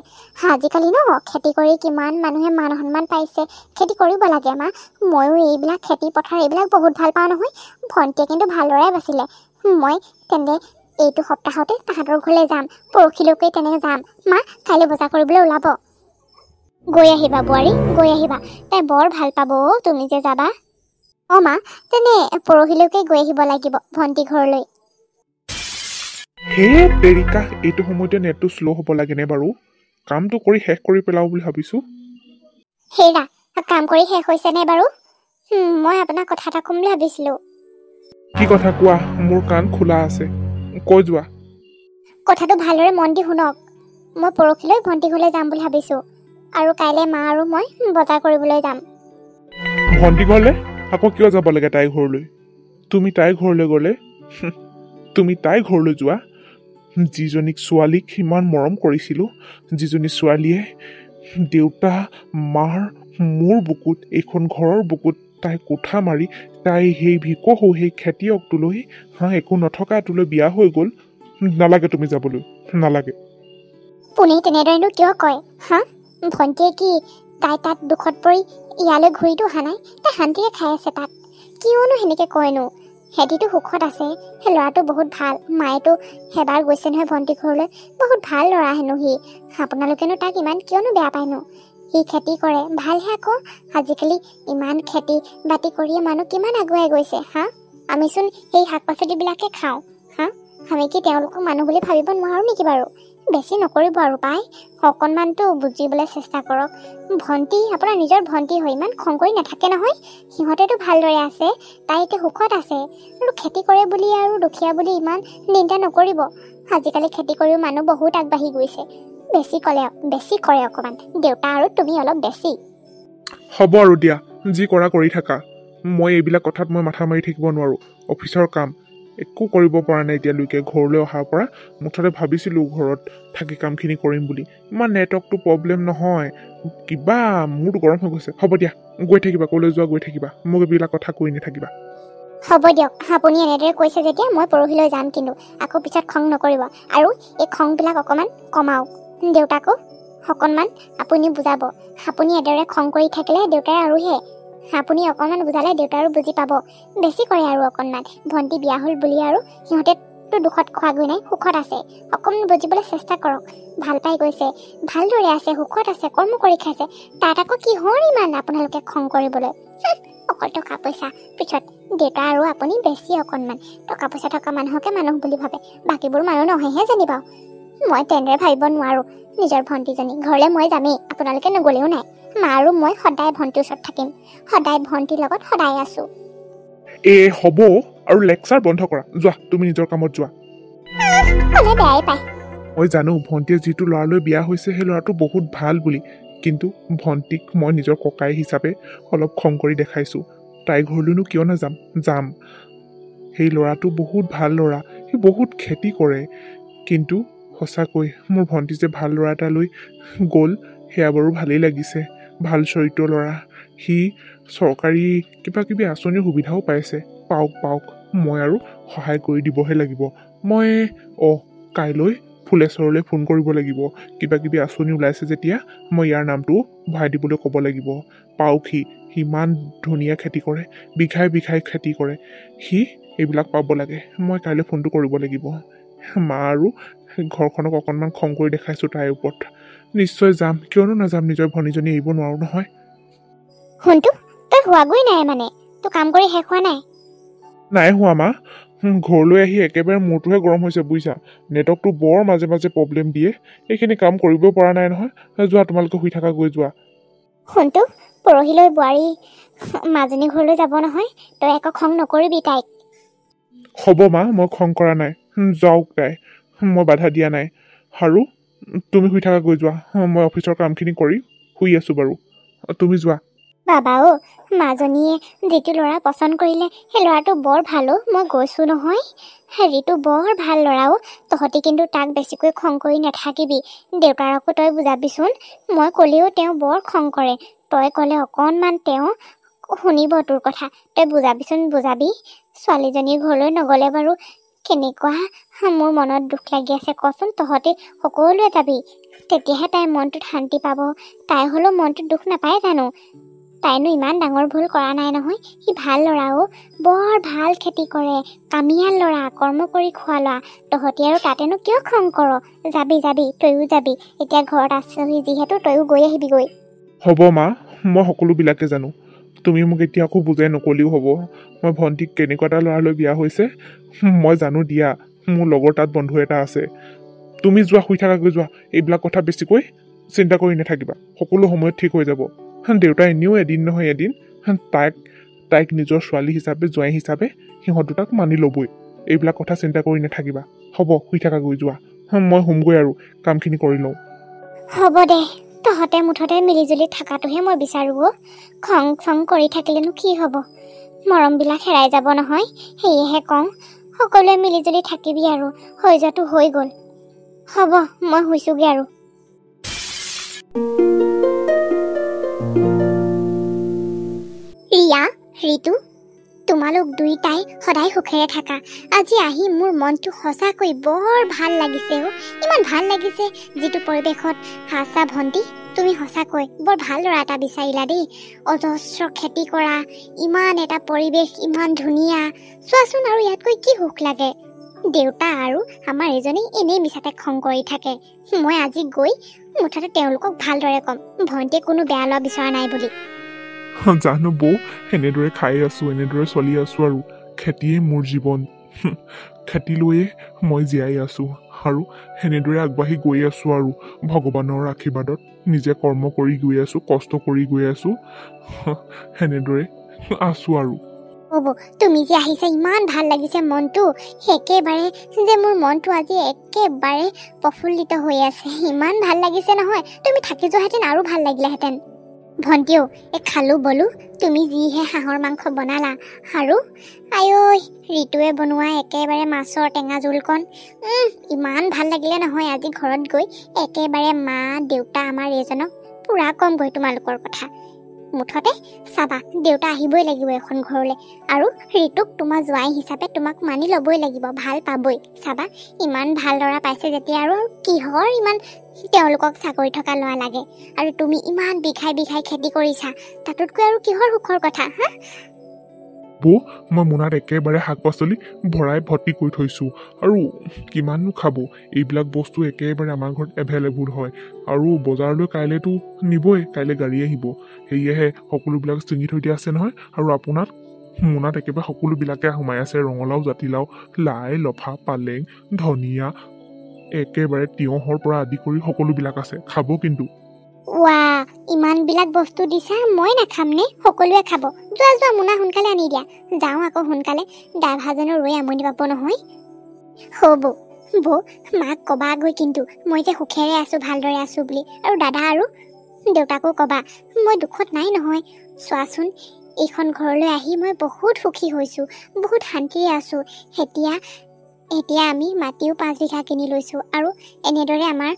আজিকালি ন খেতি কৰি কিমান মানুহে মান সন্মান পাইছে। খেতি কৰিব লাগে মা। ময়ো এইবিলাক খেতি পথাৰ এইবিলাক বহুত ভাল পাওঁ নহয়। ভণ্টিয়ে কিন্তু ভালদৰে বাচিলে। মই তেন্তে এইটো সপ্তাহতে তাহাঁতৰ ঘৰলৈ যাম, পৰহিলৈকে তেনেকৈ যাম। মা কাইলৈ বজাৰ কৰিবলৈ ওলাব। গৈ আহিবা বোৱাৰী, গৈ আহিবা। তাই বৰ ভাল পাব অ' তুমি যে যাবা। অঁ মা, তেনে পৰহিলৈকে গৈ আহিব লাগিব ভণ্টি ঘৰলৈ। হে তেৰিকা, এইটো সময়তে নেটটো শ্ল' হ'ব লাগেনে বাৰু? কামটো কৰি শেষ কৰি পেলাওঁ বুলি ভাবিছোঁ। হেৰা, কাম কৰি শেষ হৈছেনে বাৰু? মই আপোনাক কথা এটা ক'ম বুলি ভাবিছিলোঁ। কি কথা কোৱা? মোৰ কাণ খোলা আছে, কৈ যোৱা। কথাটো ভালদৰে মন দি শুনক। মই পৰহিলৈ ভণ্টি ঘৰলৈ যাম বুলি ভাবিছোঁ, আৰু কাইলৈ মা আৰু মই বজাৰ কৰিবলৈ যাম। ভণ্টি ঘৰলৈ? আকৌ কিয় যাব লাগে তাইৰ ঘৰলৈ? তুমি তাইৰ ঘৰলৈ গ'লে তুমি তাইৰ ঘৰলৈ যোৱা, যিজনীক ছোৱালীক ইমান মৰম কৰিছিলোঁ, যিজনী ছোৱালীয়ে দেউতা মাৰ মোৰ বুকুত, এইখন ঘৰৰ বুকুত তাই কোঠা মাৰি, তাই সেই ভিকহু সেই খেতিয়কটোলৈ একো নথকাটোলৈ বিয়া হৈ গ'ল। নালাগে তুমি যাবলৈ, নালাগে। পোনে তেনেদৰেনো কিয় কয় হা? ভণ্টিয়ে কি তাই তাত দুখত পৰি ইয়ালৈ ঘূৰিতো অহা নাই? তাই শান্তিৰে খাই আছে তাত, কিয়নো সেনেকৈ কয়নো? সিহঁতিতো সুখত আছে। সেই ল'ৰাটো বহুত ভাল। মায়েতো সেইবাৰ গৈছে নহয় ভণ্টি ঘৰলৈ, বহুত ভাল ল'ৰা হেনো সি। আপোনালোকেনো তাক ইমান কিয়নো বেয়া পায়নো? সি খেতি কৰে, ভালহে আকৌ। আজিকালি ইমান খেতি বাতি কৰিয়ে মানুহ কিমান আগুৱাই গৈছে হা? আমিচোন সেই শাক পাচলিবিলাকে খাওঁ হা? আমি কি তেওঁলোকক মানুহ বুলি ভাবিব নোৱাৰোঁ নেকি বাৰু? বেছি নকৰিব আৰু পাই, অকণমানতো বুজিবলৈ চেষ্টা কৰক। ভণ্টি আপোনাৰ নিজৰ ভণ্টি হয়, ইমান খং কৰি নাথাকে নহয়। সিহঁতেতো ভালদৰে আছে, তাই এতিয়া সুখত আছে। আৰু খেতি কৰে বুলি আৰু দুখীয়া বুলি ইমান নিন্দা নকৰিব। আজিকালি খেতি কৰিও মানুহ বহুত আগবাঢ়ি গৈছে। বেছি কৰে অকণমান। দেউতা আৰু তুমি অলপ বেছি। হ'ব আৰু দিয়া, যি কৰা কৰি থাকা। মই এইবিলাক কথাত মাথা মাৰি থাকিব নোৱাৰোঁ। অফিচৰ কাম একো কৰিব পৰা নাই এতিয়ালৈকে। ঘৰলৈ অহাৰ পৰা মুঠতে ভাবিছিলোঁ ঘৰত থাকি কামখিনি কৰিম বুলি। ইমান নেটৱৰ্কটো প্ৰব্লেম নহয়, কিবা মূৰটো গৰম হৈ গৈছে। হ'ব দিয়া, গৈ থাকিবা, ক'লৈ যোৱা গৈ থাকিবা, মোক এইবিলাক কথা কৈ নাথাকিবা। হ'ব দিয়ক, আপুনি এনেদৰে কৈছে যেতিয়া মই পৰহিলৈ যাম, কিন্তু আকৌ পিছত খং নকৰিব। আৰু এই খংবিলাক অকণমান কমাওক। দেউতাকো অকণমান আপুনি বুজাব। আপুনি এনেদৰে খং কৰি থাকিলে দেউতাই আৰুহে, আপুনি অকণমান বুজালে দেউতাই আৰু বুজি পাব। বেছি কৰে আৰু অকণমান। ভণ্টি বিয়া হ'ল বুলি আৰু সিহঁতেতো দুখত খোৱাগৈ নাই, সুখত আছে। অকণমান বুজিবলৈ চেষ্টা কৰক। ভাল পাই গৈছে, ভালদৰে আছে, সুখত আছে, কৰ্ম কৰি খাইছে। তাত আকৌ কিহৰ ইমান আপোনালোকে খং কৰিবলৈ? অকল টকা পইচা পিছত দেউতা আৰু আপুনি বেছি অকণমান টকা পইচা থকা মানুহকে মানুহ বুলি ভাবে, বাকীবোৰ মানুহ নহয়হে জানিবা। মই তেনেদৰে ভাবিব নোৱাৰোঁ। নিজৰ ভণ্টিজনী ঘৰলৈ মই যামেই, আপোনালোকে নগ'লেও নাই। মা আৰু মই সদায় ভণ্টিৰ ওচৰত থাকিম, সদায় ভণ্টিৰ লগত সদায় আছোঁ। হ'ব, আৰু লেকচাৰ বন্ধ কৰা। যোৱা, তুমি নিজৰ কামত যোৱা। ক'লে বেয়াই পায়। মই জানো ভণ্টিয়ে যিটো ল'ৰালৈ বিয়া হৈছে সেই ল'ৰাটো বহুত ভাল বুলি, কিন্তু ভণ্টিক মই নিজৰ ককাই হিচাপে অলপ খং কৰি দেখাইছোঁ। তাইৰ ঘৰলৈনো কিয় নাযাম? যাম। সেই ল'ৰাটো বহুত ভাল ল'ৰা, সি বহুত খেতি কৰে, কিন্তু সঁচাকৈ মোৰ ভণ্টি যে ভাল ল'ৰা এটা লৈ গ'ল সেয়া বাৰু ভালেই লাগিছে ভাল চৰিত্ৰ ল'ৰা সি চৰকাৰী কিবা কিবি আঁচনিৰ সুবিধাও পাইছে পাওক মই আৰু সহায় কৰি দিবহে লাগিব মই কাইলৈ ফুলেশ্বৰলৈ ফোন কৰিব লাগিব কিবা কিবি আঁচনি ওলাইছে যেতিয়া মই ইয়াৰ নামটো ভৰাই দিবলৈ ক'ব লাগিব পাওক সি ইমান ধুনীয়া খেতি কৰে বিঘাই খেতি কৰে সি এইবিলাক পাব লাগে মই কাইলৈ ফোনটো কৰিব লাগিব মা আৰু ঘৰখনক অকণমান খং কৰি দেখাইছোঁ তাইৰ ওপৰত নিশ্চয় যাম কিয়নো নাযাম নিজৰ ভনীজনী এৰিব নোৱাৰোঁ নহয় শুনটো তই হোৱাগৈ নাই মানে তোৰ কাম কৰি শেষ হোৱা নাই হোৱা মা ঘৰলৈ আহি একেবাৰে মূৰটোহে গৰম হৈছে বুজিছা নেটৱৰ্কটো বৰ মাজে মাজে প্ৰব্লেম দিয়ে এইখিনি কাম কৰিব পৰা নাই নহয় যোৱা তোমালোকে শুই থাকা গৈ যোৱা শুনটো পৰহিলৈ বোৱাৰী মাজনী ঘৰলৈ যাব নহয় তই একো খং নকৰিবি তাইক হ'ব মা মই খং কৰা নাই যাওক তাই মই বাধা দিয়া নাই আৰু তুমি শুই থাকা গৈ যোৱা মই অফিচৰ কামখিনি কৰি শুই আছোঁ বাৰু তুমি যোৱা বাবা মাজনীয়ে যিটো ল'ৰা পচন্দ কৰিলে সেই ল'ৰাটো বৰ ভাল মই গৈছোঁ নহয় হেৰিটো বৰ ভাল ল'ৰা তহঁতি কিন্তু তাক বেছিকৈ খং কৰি নাথাকিবি দেউতাৰকো তই বুজাবিচোন মই ক'লেও তেওঁ বৰ খং কৰে তই ক'লে অকণমান তেওঁ শুনিব তোৰ কথা তই বুজাবি ছোৱালীজনীৰ ঘৰলৈ নগ'লে বাৰু কেনেকুৱা মোৰ মনত দুখ লাগি আছে কচোন তহঁতি সকলোৱে যাবি তেতিয়াহে তাইৰ মনটোত শান্তি পাব তাই হ'লেও মনটোত দুখ নাপায় জানো তাইনো ইমান ডাঙৰ ভুল কৰা নাই নহয় সি ভাল ল'ৰা বৰ ভাল খেতি কৰে কামিয়াল ল'ৰা কৰ্ম কৰি খোৱা ল'ৰা তহঁতি আৰু তাতেনো কিয় খং কৰ যাবি তয়ো যাবি এতিয়া ঘৰত আছহি যিহেতু তয়ো গৈ আহিবিগৈ হ'ব মা মই সকলোবিলাকে জানো তুমি মোক এতিয়া আকৌ বুজাই নক'লেও হ'ব মই ভণ্টিক কেনেকুৱা এটা ল'ৰালৈ বিয়া হৈছে মই জানো দিয়া মোৰ লগৰ তাত বন্ধু এটা আছে তুমি যোৱা শুই থাকাকৈ যোৱা এইবিলাক কথা বেছিকৈ চিন্তা কৰি নাথাকিবা সকলো সময়ত ঠিক হৈ যাব দেউতাই এনেও এদিন নহয় এদিন তাইক নিজৰ ছোৱালী হিচাপে জোৱাই হিচাপে সিহঁত দুটাক মানি ল'বই এইবিলাক কথা চিন্তা কৰি নাথাকিবা হ'ব শুই থাকাকৈ যোৱা মই শুমগৈ আৰু কামখিনি কৰি লওঁ হ'ব দে তহঁতে মুঠতে মিলিজুলি থকাটোহে মই বিচাৰোঁ খং চং কৰি থাকিলেনো কি হ'ব মৰমবিলাক হেৰাই যাব নহয় সেয়েহে কওঁ সকলোৱে মিলিজুলি থাকিবি আৰু হৈ যোৱাটো হৈ গ'ল হ'ব মই শুইছোগৈ আৰু ৰিয়া ঋতু তোমালোক দুইটাই সদায় সুখেৰে থাকা আজি আহি মোৰ মনটো সঁচাকৈ বৰ ভাল লাগিছে ইমান ভাল লাগিছে যিটো পৰিৱেশত আছা ভণ্টি তুমি সঁচাকৈ বৰ ভাল ল'ৰা এটা বিচাৰিলা দেই অজস্ৰ খেতি কৰা ইমান এটা পৰিৱেশ ইমান ধুনীয়া চোৱাচোন আৰু ইয়াতকৈ কি সুখ লাগে দেউতা আৰু আমাৰ এজনী এনেই মিছাতে খং কৰি থাকে মই আজি গৈ মুঠতে তেওঁলোকক ভালদৰে ক'ম ভণ্টিয়ে কোনো বেয়া ল'ৰা বিচৰা নাই বুলি জানো বৌ এনেদৰে খাই আছোঁ এনেদৰে চলি আছোঁ আৰু খেতিয়ে মোৰ জীৱন খেতি লৈয়ে মই জীয়াই আছোঁ আৰু সেনেদৰে আগবাঢ়ি গৈ আছোঁ আৰু ভগৱানৰ আশীৰ্বাদত নিজে কৰ্ম কৰি গৈ আছোঁ কষ্ট কৰি গৈ আছোঁ সেনেদৰে আছোঁ আৰু হ'ব তুমি যে আহিছা ইমান ভাল লাগিছে মনটো একেবাৰে যে মোৰ মনটো আজি একেবাৰে প্ৰফুল্লিত হৈ আছে ইমান ভাল লাগিছে নহয় তুমি থাকি যোৱাহেঁতেন আৰু ভাল লাগিলেহেঁতেন ভণ্টিও খালো বলো তুমি যিহে হাঁহৰ মাংস বনালা আৰু আঐ ঋতুৱে বনোৱা একেবাৰে মাছৰ টেঙা জোলকণ ইমান ভাল লাগিলে নহয় আজি ঘৰত গৈ একেবাৰে মা দেউতা আমাৰ এইজনক পুৰা কমগৈ তোমালোকৰ কথা মুঠতে চাবা দেউতা আহিবই লাগিব এখন ঘৰলৈ আৰু ঋতুক তোমাৰ জোৱাই হিচাপে তোমাক মানি ল'বই লাগিব ভাল পাবই চাবা ইমান ভাল ল'ৰা পাইছে যেতিয়া আৰু কিহৰ ইমান তেওঁলোকক চাকৰি থকা ল'ৰা লাগে আৰু তুমি ইমান বিঘাই খেতি কৰিছা তাতোতকৈ আৰু কিহৰ সুখৰ কথা হা বৌ মই মোনাত একেবাৰে শাক পাচলি ভৰাই ভৰ্তি কৰি থৈছোঁ আৰু কিমাননো খাব এইবিলাক বস্তু একেবাৰে আমাৰ ঘৰত এভেইলেবল হয় আৰু বজাৰলৈ কাইলৈতো নিবই কাইলৈ গাড়ী আহিব সেয়েহে সকলোবিলাক ছিঙি থৈ দিয়া আছে নহয় আৰু আপোনাক মোনাত একেবাৰে সকলোবিলাকে সোমাই আছে ৰঙালাও জাতিলাও লাই লফা পালেং ধনিয়া একেবাৰে তিয়ঁহৰ পৰা আদি কৰি সকলোবিলাক আছে খাব কিন্তু ৱা ইমানবিলাক বস্তু দিছা মই নাখাম নে সকলোৱে খাব যোৱা মোনা সোনকালে আনি দিয়া যাওঁ আকৌ সোনকালে ড্ৰাইভাৰজনো ৰৈ আমনি পাব নহয় হ'ব বৌ মাক ক'বা গৈ কিন্তু মই যে সুখেৰে আছোঁ ভালদৰে আছোঁ বুলি আৰু দাদা আৰু দেউতাকো ক'বা মই দুখত নাই নহয় চোৱাচোন এইখন ঘৰলৈ আহি মই বহুত সুখী হৈছোঁ বহুত শান্তিৰে আছোঁ এতিয়া এতিয়া আমি মাটিও 5 বিঘা কিনি লৈছোঁ আৰু এনেদৰে আমাৰ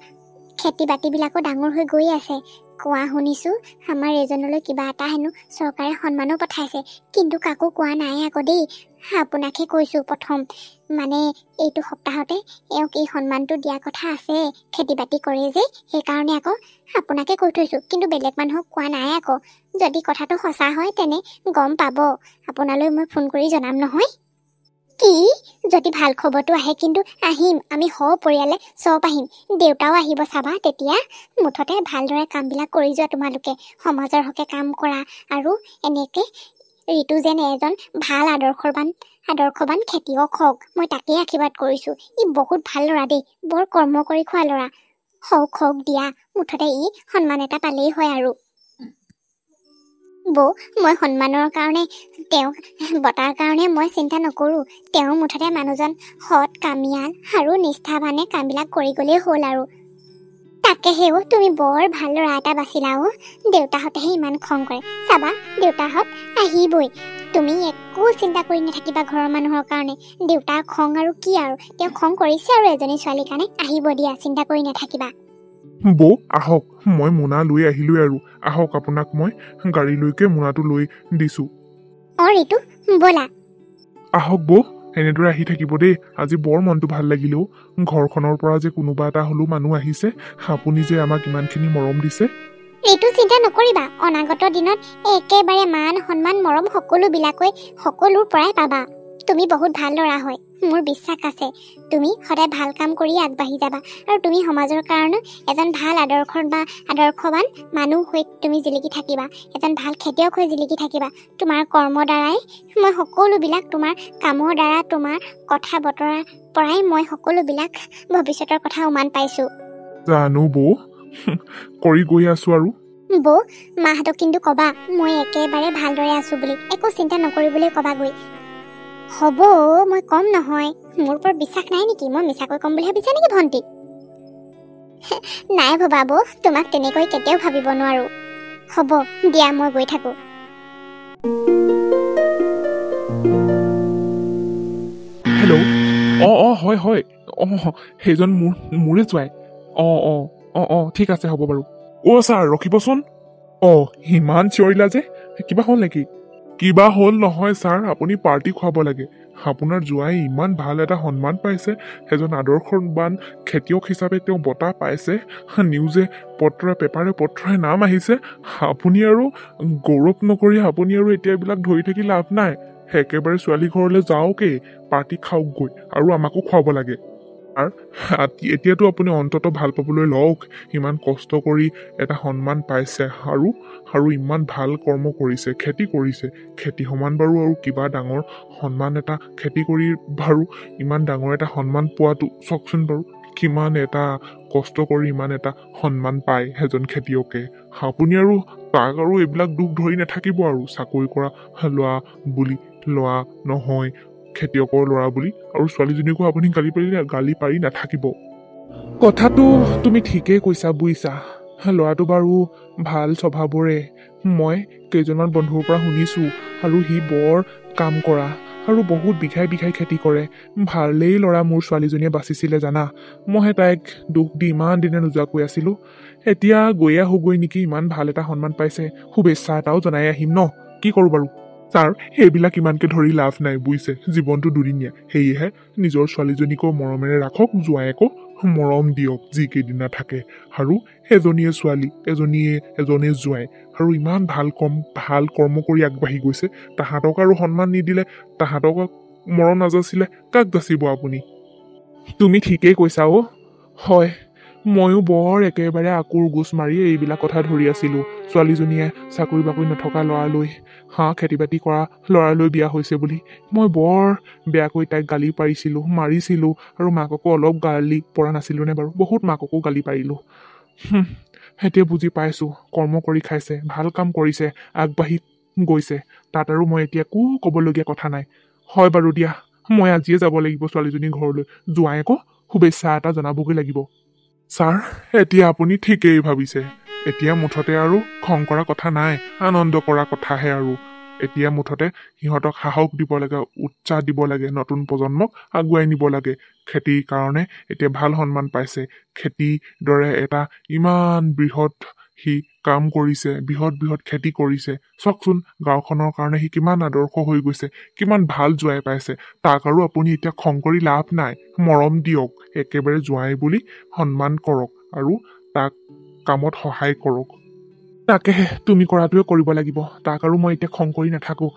খেতি বাতিবিলাকো ডাঙৰ হৈ গৈ আছে। কোৱা শুনিছোঁ আমাৰ এজনলৈ কিবা এটা হেনো চৰকাৰে সন্মানো পঠাইছে, কিন্তু কাকো কোৱা নাই আকৌ দেই। আপোনাকহে কৈছোঁ প্ৰথম, মানে এইটো সপ্তাহতে এওঁক এই সন্মানটো দিয়া কথা আছে, খেতি বাতি কৰে যে সেইকাৰণে আকৌ আপোনাকে কৈ থৈছোঁ, কিন্তু বেলেগ মানুহক কোৱা নাই আকৌ। যদি কথাটো সঁচা হয় তেনে গম পাব, আপোনালৈ মই ফোন কৰি জনাম নহয়। কি? যদি ভাল খবৰটো আহে কিন্তু আহিম, আমি সপৰিয়ালে চব আহিম, দেউতাও আহিব চাবা তেতিয়া। মুঠতে ভালদৰে কামবিলাক কৰি যোৱা তোমালোকে, সমাজৰ হকে কাম কৰা আৰু এনেকে ঋতু যেন এজন ভাল আদৰ্শবান খেতিয়ক হওক, মই তাকেই আশীৰ্বাদ কৰিছোঁ। ই বহুত ভাল ল'ৰা দেই, বৰ কৰ্ম কৰি খোৱা ল'ৰা। হওক দিয়া, মুঠতে ই সন্মান এটা পালেই হয় আৰু। বৌ, মই সন্মানৰ কাৰণে তেওঁক বটাৰ কাৰণে মই চিন্তা নকৰোঁ। তেওঁ মুঠতে মানুহজন সৎ, কামিয়াল আৰু নিষ্ঠাবানে কামবিলাক কৰি গ'লেই হ'ল আৰু। তাকেহেও তুমি বৰ ভাল ল'ৰা এটা বাচিলা অ'। দেউতাহঁতেহে ইমান খং কৰে, চাবা দেউতাহঁত আহিবই। তুমি একো চিন্তা কৰি নাথাকিবা ঘৰৰ মানুহৰ কাৰণে। দেউতাৰ খং আৰু কি আৰু, তেওঁ খং কৰিছে আৰু এজনী ছোৱালীৰ কাৰণে। আহিব দিয়া, চিন্তা কৰি নাথাকিবা। বৌ আহক, মই মোনা লৈ আহিলোৱে আৰু। আহক, আপোনাক মই গাড়ীলৈকে মোনাটো লৈ দিছোঁ। ঋতু ব'লা। আহক বৌ, এনেদৰে আহি থাকিব দেই। আজি বৰ মনটো ভাল লাগিলেও, ঘৰখনৰ পৰা যে কোনোবা এটা হ'লেও মানুহ আহিছে। আপুনি যে আমাক ইমানখিনি মৰম দিছে। এইটো চিন্তা নকৰিবা, অনাগত দিনত একেবাৰে মান সন্মান মৰম সকলোৰ পৰাই পাবা। তুমি বহুত ভাল ল'ৰা হয়, মোৰ বিশ্বাস আছে। তুমি সদায় ভাল কাম কৰি আগবাঢ়ি যাবা আৰু তুমি সমাজৰ কাৰণে এজন ভাল আদৰ্শবান মানুহ হৈ তুমি জিলিকি থাকিবা, এজন ভাল খেতিয়ক হৈ জিলিকি থাকিবা। তোমাৰ কৰ্মৰ দ্বাৰাই মই সকলোবিলাক, তোমাৰ কামৰ দ্বাৰা, তোমাৰ কথা বতৰাৰ পৰাই মই সকলোবিলাক ভৱিষ্যতৰ কথা উমান পাইছোঁ। জানো বৌ, কৰি গৈ আছোঁ আৰু। বৌ, মাহঁতক কিন্তু কবা মই একেবাৰে ভালদৰে আছোঁ বুলি, একো চিন্তা নকৰিবলৈ কবাগৈ। হ'ব, মই কম নহয়। মোৰ ওপৰত বিশ্বাস নাই নেকি? মই মিছাকৈ কম বুলি ভাবিছা নেকি ভণ্টি? নাই ভবা বৌ, তোমাক তেনেকৈ কেতিয়াও ভাবিব নোৱাৰো। হ'ব দিয়া, মই গৈ থাকোঁ। হেল্ল', হয়, সেইজন মোৰে জোঁৱাই। ঠিক আছে, হ'ব বাৰু। ছাৰ ৰখিবচোন। ইমান চিঞৰিলা যে, কিবা হ'ল নেকি? কিবা হ'ল নহয় ছাৰ, আপুনি পাৰ্টি খুৱাব লাগে। আপোনাৰ জোঁৱাই ইমান ভাল এটা সন্মান পাইছে, এজন আদৰ্শবান খেতিয়ক হিচাপে তেওঁ বঁটা পাইছে, নিউজে পেপাৰে পত্ৰই নাম আহিছে। আপুনি আৰু গৌৰৱ নকৰি আপুনি আৰু এতিয়া এইবিলাক ধৰি থাকি লাভ নাই। একেবাৰে ছোৱালী ঘৰলৈ যাওকেই, পাৰ্টি খাওকগৈ আৰু আমাকো খুৱাব লাগে। এতিয়াতো আপুনি অন্ততঃ ভাল পাবলৈ লওক। ইমান কষ্ট কৰি এটা সন্মান পাইছে আৰু ইমান ভাল কৰ্ম কৰিছে, খেতি কৰিছে। খেতি সমান বাৰু আৰু কিবা ডাঙৰ সন্মান এটা খেতি কৰি বাৰু ইমান ডাঙৰ এটা সন্মান পোৱাটো চাওকচোন বাৰু, কিমান এটা কষ্ট কৰি ইমান এটা সন্মান পায় এজন খেতিয়কে। আপুনি আৰু তাক আৰু এইবিলাক দুখ ধৰি নাথাকিব আৰু, চাকৰি কৰা ল'ৰা নহয়, খেতিয়কৰ ল'ৰা বুলি আৰু ছোৱালীজনীকো আপুনি গালি পাৰি নাথাকিব। কথাটো তুমি ঠিকেই কৈছা বুজিছা। ল'ৰাটো বাৰু ভাল স্বভাৱৰে, মই কেইজনমান বন্ধুৰ পৰা শুনিছোঁ, আৰু সি বৰ কাম কৰা আৰু বহুত বিঘাই খেতি কৰে। ভালেই ল'ৰা মোৰ ছোৱালীজনীয়ে বাচিছিলে জানা। মইহে তাইক দুখ দি ইমান দিনে নোযোৱাকৈ আছিলোঁ। এতিয়া গৈয়ে আহোগৈ নেকি, ইমান ভাল এটা সন্মান পাইছে। শুভেচ্ছা এটাও জনাই আহিম ন, কি কৰোঁ বাৰু। ছাৰ, সেইবিলাক ইমানকে ধৰি লাভ নাই বুজিছে, জীৱনটো দুদিনীয়া। সেয়েহে নিজৰ ছোৱালীজনীকো মৰমেৰে ৰাখক, জোঁৱায়েকো মৰম দিয়ক যিকেইদিনা থাকে। আৰু এজনীয়ে ছোৱালী, এজনে জোঁৱাই, আৰু ইমান ভাল কৰ্ম কৰি আগবাঢ়ি গৈছে। তাহাঁতক আৰু সন্মান নিদিলে, তাহাঁতক মৰম নাযাচিলে কাক যাচিব আপুনি? তুমি ঠিকেই কৈছা হয়, ময়ো বৰ একেবাৰে আকুৰ গোচ মাৰি এইবিলাক কথা ধৰি আছিলোঁ। ছোৱালীজনীয়ে চাকৰি বাকৰি নথকা ল'ৰালৈ, খেতি বাতি কৰা ল'ৰালৈ বিয়া হৈছে বুলি মই বৰ বেয়াকৈ তাইক গালি মাৰিছিলোঁ আৰু মাককো অলপ গালি পৰা নাছিলোঁ নে বাৰু? বহুত মাককো গালি পাৰিলোঁ। এতিয়া বুজি পাইছোঁ, কৰ্ম কৰি খাইছে, ভাল কাম কৰিছে, আগবাঢ়ি গৈছে, তাত আৰু মই এতিয়া একো ক'বলগীয়া কথা নাই। হয় বাৰু দিয়া, মই আজিয়ে যাব লাগিব ছোৱালীজনীৰ ঘৰলৈ, জোঁৱায়েকো শুভেচ্ছা এটা জনাবগৈ লাগিব। ছাৰ, এতিয়া আপুনি ঠিকেই ভাবিছে। এতিয়া মুঠতে আৰু খং কৰা কথা নাই, আনন্দ কৰা কথাহে আৰু। এতিয়া মুঠতে সিহঁতক সাহস দিব লাগে, উৎসাহ দিব লাগে, নতুন প্ৰজন্মক আগুৱাই নিব লাগে। খেতিৰ কাৰণে এতিয়া ভাল সন্মান পাইছে। খেতিৰ দৰে এটা ইমান বৃহৎ সি কাম কৰিছে, বৃহৎ খেতি কৰিছে। চাওকচোন গাঁওখনৰ কাৰণে সি কিমান আদৰ্শ হৈ গৈছে, কিমান ভাল জোঁৱাই পাইছে। তাক আৰু আপুনি এতিয়া খং কৰি লাভ নাই, মৰম দিয়ক, একেবাৰে জোঁৱাই বুলি সন্মান কৰক আৰু তাক কামত সহায় কৰক। তাকেহে তুমি কৰাটোৱে কৰিব লাগিব। তাক আৰু মই এতিয়া খং কৰি নাথাকো।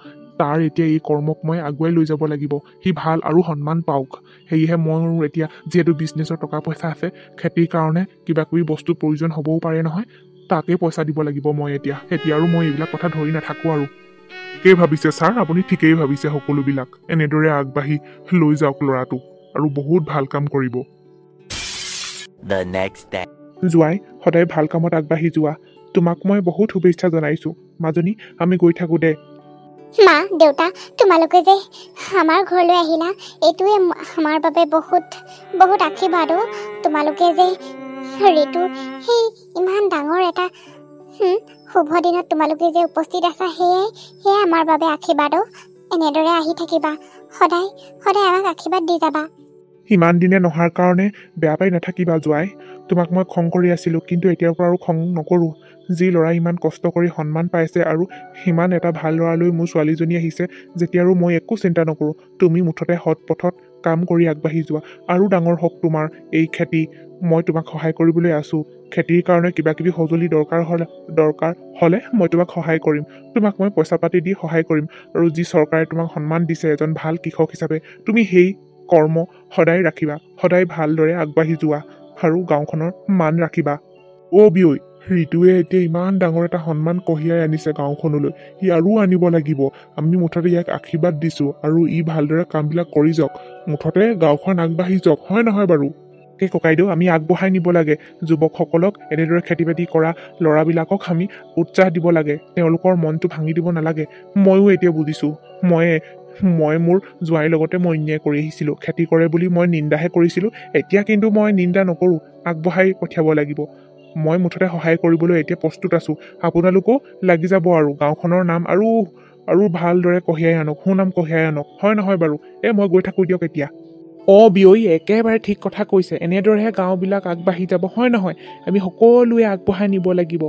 তাৰ এতিয়া এই কৰ্মক মই আগুৱাই লৈ যাব লাগিব। সি ভাল আৰু সন্মান পাওক। সেয়েহে মই এতিয়া যিহেতু বিজনেছৰ টকা পইচা আছে, খেতিৰ কাৰণে কিবা কিবি বস্তুৰ প্ৰয়োজন হ'বও পাৰে নহয়, তাকে পইচা দিব লাগিব মই এতিয়া আৰু মই এইবিলাক কথা ধৰি নাথাকো আৰু। ঠিকেই ভাবিছে ছাৰ, আপুনি ঠিকেই ভাবিছে। সকলোবিলাক এনেদৰে আগবাঢ়ি লৈ যাওক ল'ৰাটোক, আৰু বহুত ভাল কাম কৰিব। জোঁৱাই, সদায় ভাল কামত আগবাঢ়ি যোৱা। তোমাক মই বহুত শুভেচ্ছা জনাইছো। মাজনী, আমি গৈ থাকো দে। মা দেউতা, তোমালোকে যে আমাৰ ঘৰলৈ আহিলা, এইটোৱে আমাৰ বাবে বহুত বহুত আশীৰ্বাদ। তোমালোকে যে ঋতু সেই ইমান ডাঙৰ এটা শুভ দিনত তোমালোকে যে উপস্থিত আছা, সেয়াই আমাৰ বাবে আশীৰ্বাদ। এনেদৰে আহি থাকিবা, সদায় আমাক আশীৰ্বাদ দি যাবা। ইমান দিনে নহাৰ কাৰণে বেয়া পাই নাথাকিবা জোঁৱাই। তোমাক মই খং কৰি আছিলো, কিন্তু এতিয়াৰ পৰা আৰু খং নকৰো। যি ল'ৰাই ইমান কষ্ট কৰি সন্মান পাইছে আৰু সিমান এটা ভাল ল'ৰালৈ মোৰ ছোৱালীজনী আহিছে, যেতিয়া আৰু মই একো চিন্তা নকৰো। তুমি মুঠতে সৎ পথত কাম কৰি আগবাঢ়ি যোৱা, আৰু ডাঙৰ হওক তোমাৰ এই খেতি। মই তোমাক সহায় কৰিবলৈ আছো। খেতিৰ কাৰণে কিবা কিবি সঁজুলি দৰকাৰ হ'লে মই তোমাক সহায় কৰিম। তোমাক মই পইচা পাতি দি সহায় কৰিম। আৰু যি চৰকাৰে তোমাক সন্মান দিছে এজন ভাল কৃষক হিচাপে, তুমি সেই কৰ্ম সদায় ৰাখিবা, সদায় ভালদৰে আগবাঢ়ি যোৱা আৰু গাঁওখনৰ মান ৰাখিবা। বিয়ৈ, ঋতুৱে এতিয়া ইমান ডাঙৰ এটা সন্মান কঢ়িয়াই আনিছে গাঁওখনলৈ, সি আৰু আনিব লাগিব। আমি মুঠতে ইয়াক আশীৰ্বাদ দিছো, আৰু ই ভালদৰে কামবিলাক কৰি যাওক। মুঠতে গাঁওখন আগবাঢ়ি যাওক, হয় নহয় বাৰু? সেই ককাইদেউ, আমি আগবঢ়াই নিব লাগে। যুৱকসকলক, এনেদৰে খেতি বাতি কৰা ল'ৰাবিলাকক আমি উৎসাহ দিব লাগে। তেওঁলোকৰ মনটো ভাঙি দিব নালাগে। ময়ো এতিয়া বুজিছো, মই মোৰ জোঁৱাইৰ লগতে মই অন্যায় কৰি আহিছিলো। খেতি কৰে বুলি মই নিন্দাহে কৰিছিলো। এতিয়া কিন্তু মই নিন্দা নকৰো, আগবঢ়াই পঠিয়াব লাগিব। মই মুঠতে সহায় কৰিবলৈ এতিয়া প্ৰস্তুত আছো। আপোনালোকো লাগি যাব আৰু গাঁওখনৰ নাম আৰু ভালদৰে কঢ়িয়াই আনক, সুনাম কঢ়িয়াই আনক, হয় নহয় বাৰু? মই গৈ থাকো দিয়ক এতিয়া। বিয়ৈ, একেবাৰে ঠিক কথা কৈছে। এনেদৰেহে গাঁওবিলাক আগবাঢ়ি যাব, হয় নহয়? আমি সকলোৱে আগবঢ়াই নিব লাগিব।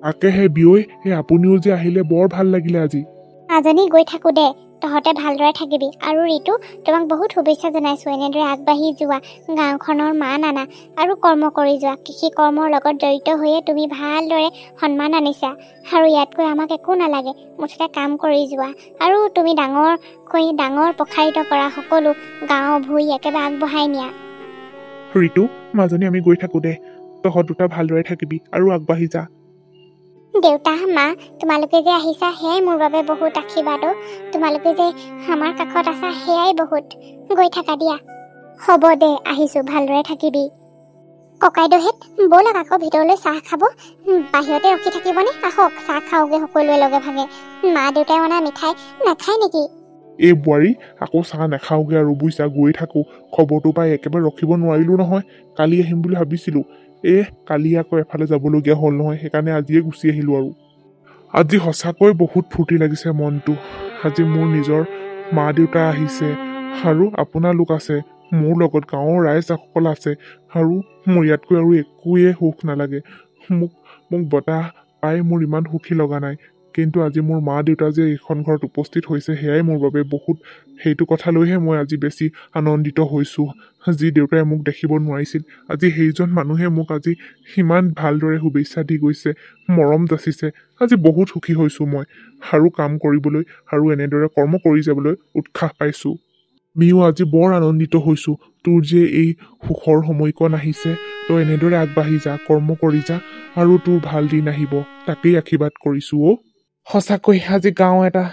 তাকেহে বিয়ৈ, আপুনিও যে আহিলে বৰ ভাল লাগিলে আজি। মাজনী, গৈ থাকো দে, তহঁতে ভালদৰে থাকিবি। আৰু ঋতু, তোমাক বহুত শুভেচ্ছা জনাইছো। এনেদৰে আগবাঢ়ি যোৱা, গাঁওখনৰ মান আনা আৰু কৰ্ম কৰি যোৱা। কৃষি কৰ্মৰ লগত জড়িত হৈয়ে তুমি ভালদৰে সন্মান আনিছা, আৰু ইয়াতকৈ আমাক একো নালাগে। মুঠতে কাম কৰি যোৱা, আৰু তুমি ডাঙৰ প্ৰসাৰিত কৰা, সকলো গাঁও ভূঁই একেবাৰে আগবঢ়াই নিয়া। ঋতু, মাজনী, আমি গৈ থাকো দে। তহঁত দুটা ভালদৰে থাকিবি আৰু আগবাঢ়ি যা। দেউতা, মা, তোমালোকে যে আহিছা সেয়াই মোৰ বাবে বহুত আশীৰ্বাদ। তোমালোকে যে আমাৰ কাষত আছা সেয়াই বহুত। গৈ থাকা দিয়া। হ'ব দে, আহিছো, ভালদৰে থাকিবি। ককাইদেউহেঁত, ব'লক আকৌ ভিতৰলৈ চাহ খাব। বাহিৰতে ৰখি থাকিবনে? আহক, চাহ খাওঁগে সকলোৱে লগে ভাগে। মা দেউতাই অনা মিঠাই নাখায় নেকি? বোৱাৰী, আকৌ চাহ নাখাওঁগে আৰু বুইছা, গৈ থাকো। খবৰটো পাই একেবাৰে ৰখিব নোৱাৰিলো নহয়। কালি আহিম বুলি ভাবিছিলো, কালি আকৌ এফালে যাবলগীয়া হ'ল নহয়, সেইকাৰণে আজিয়ে গুচি আহিলো। আৰু আজি সঁচাকৈ বহুত ফূৰ্তি লাগিছে মনটো। আজি মোৰ নিজৰ মা দেউতা আহিছে, আৰু আপোনালোক আছে মোৰ লগত, গাঁৱৰ ৰাইজসকল আছে, আৰু মোৰ ইয়াতকৈ আৰু একোৱে সুখ নালাগে। মোক বতাহ পাই মোৰ ইমান সুখী লগা নাই, কিন্তু আজি মোৰ মা দেউতা যে এইখন ঘৰত উপস্থিত হৈছে সেয়াই মোৰ বাবে বহুত। সেইটো কথা লৈহে মই আজি বেছি আনন্দিত হৈছো। যি দেউতাই মোক দেখিব নোৱাৰিছিল, আজি সেইজন মানুহে মোক আজি সিমান ভালদৰে শুভেচ্ছা দি গৈছে, মৰম যাচিছে। আজি বহুত সুখী হৈছো মই, আৰু কাম কৰিবলৈ আৰু এনেদৰে কৰ্ম কৰি যাবলৈ উৎসাহ পাইছো। আমিও আজি বৰ আনন্দিত হৈছো। তোৰ যে এই সুখৰ সময়কণ আহিছে, তই এনেদৰে আগবাঢ়ি যা, কৰ্ম কৰি যা, আৰু তোৰ ভাল দিন আহিব, তাকেই আশীৰ্বাদ কৰিছো। সঁচাকৈ আজি গাঁও এটা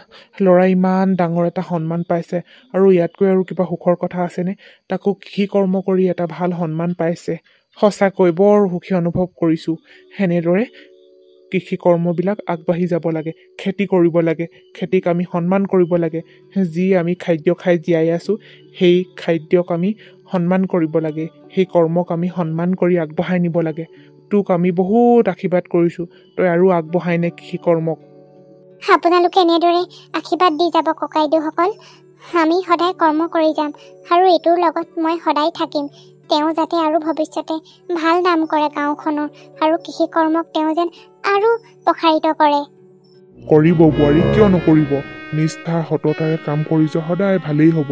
ল'ৰা ইমান ডাঙৰ এটা সন্মান পাইছে, আৰু ইয়াতকৈ আৰু কিবা সুখৰ কথা আছেনে? তাকো কৃষি কৰ্ম কৰি এটা ভাল সন্মান পাইছে। সঁচাকৈ বৰ সুখী অনুভৱ কৰিছো। সেনেদৰে কৃষি কৰ্মবিলাক আগবাঢ়ি যাব লাগে, খেতি কৰিব লাগে, খেতিক আমি সন্মান কৰিব লাগে। যি আমি খাদ্য খাই জীয়াই আছো, সেই খাদ্যক আমি সন্মান কৰিব লাগে, সেই কৰ্মক আমি সন্মান কৰি আগবঢ়াই নিব লাগে। তোক আমি বহুত আশীৰ্বাদ কৰিছো, তই আৰু আগবঢ়াই নে কৃষি কৰ্মক। আপোনালোকে এনেদৰে আশীৰ্বাদ দি যাব ককাইদেউসকল। আমি সদায় কৰ্ম কৰি যাম আৰু এইটোৰ লগত মই সদায় থাকিম। তেওঁ যাতে আৰু ভৱিষ্যতে ভাল নাম কৰে গাঁওখনৰ, আৰু কৃষি কৰ্মক তেওঁ যেন আৰু প্ৰসাৰিত কৰে। কৰিব বোৱাৰী, কিয় নকৰিব? নিষ্ঠা সততাৰে কাম কৰিছে, সদায় ভালেই হ'ব।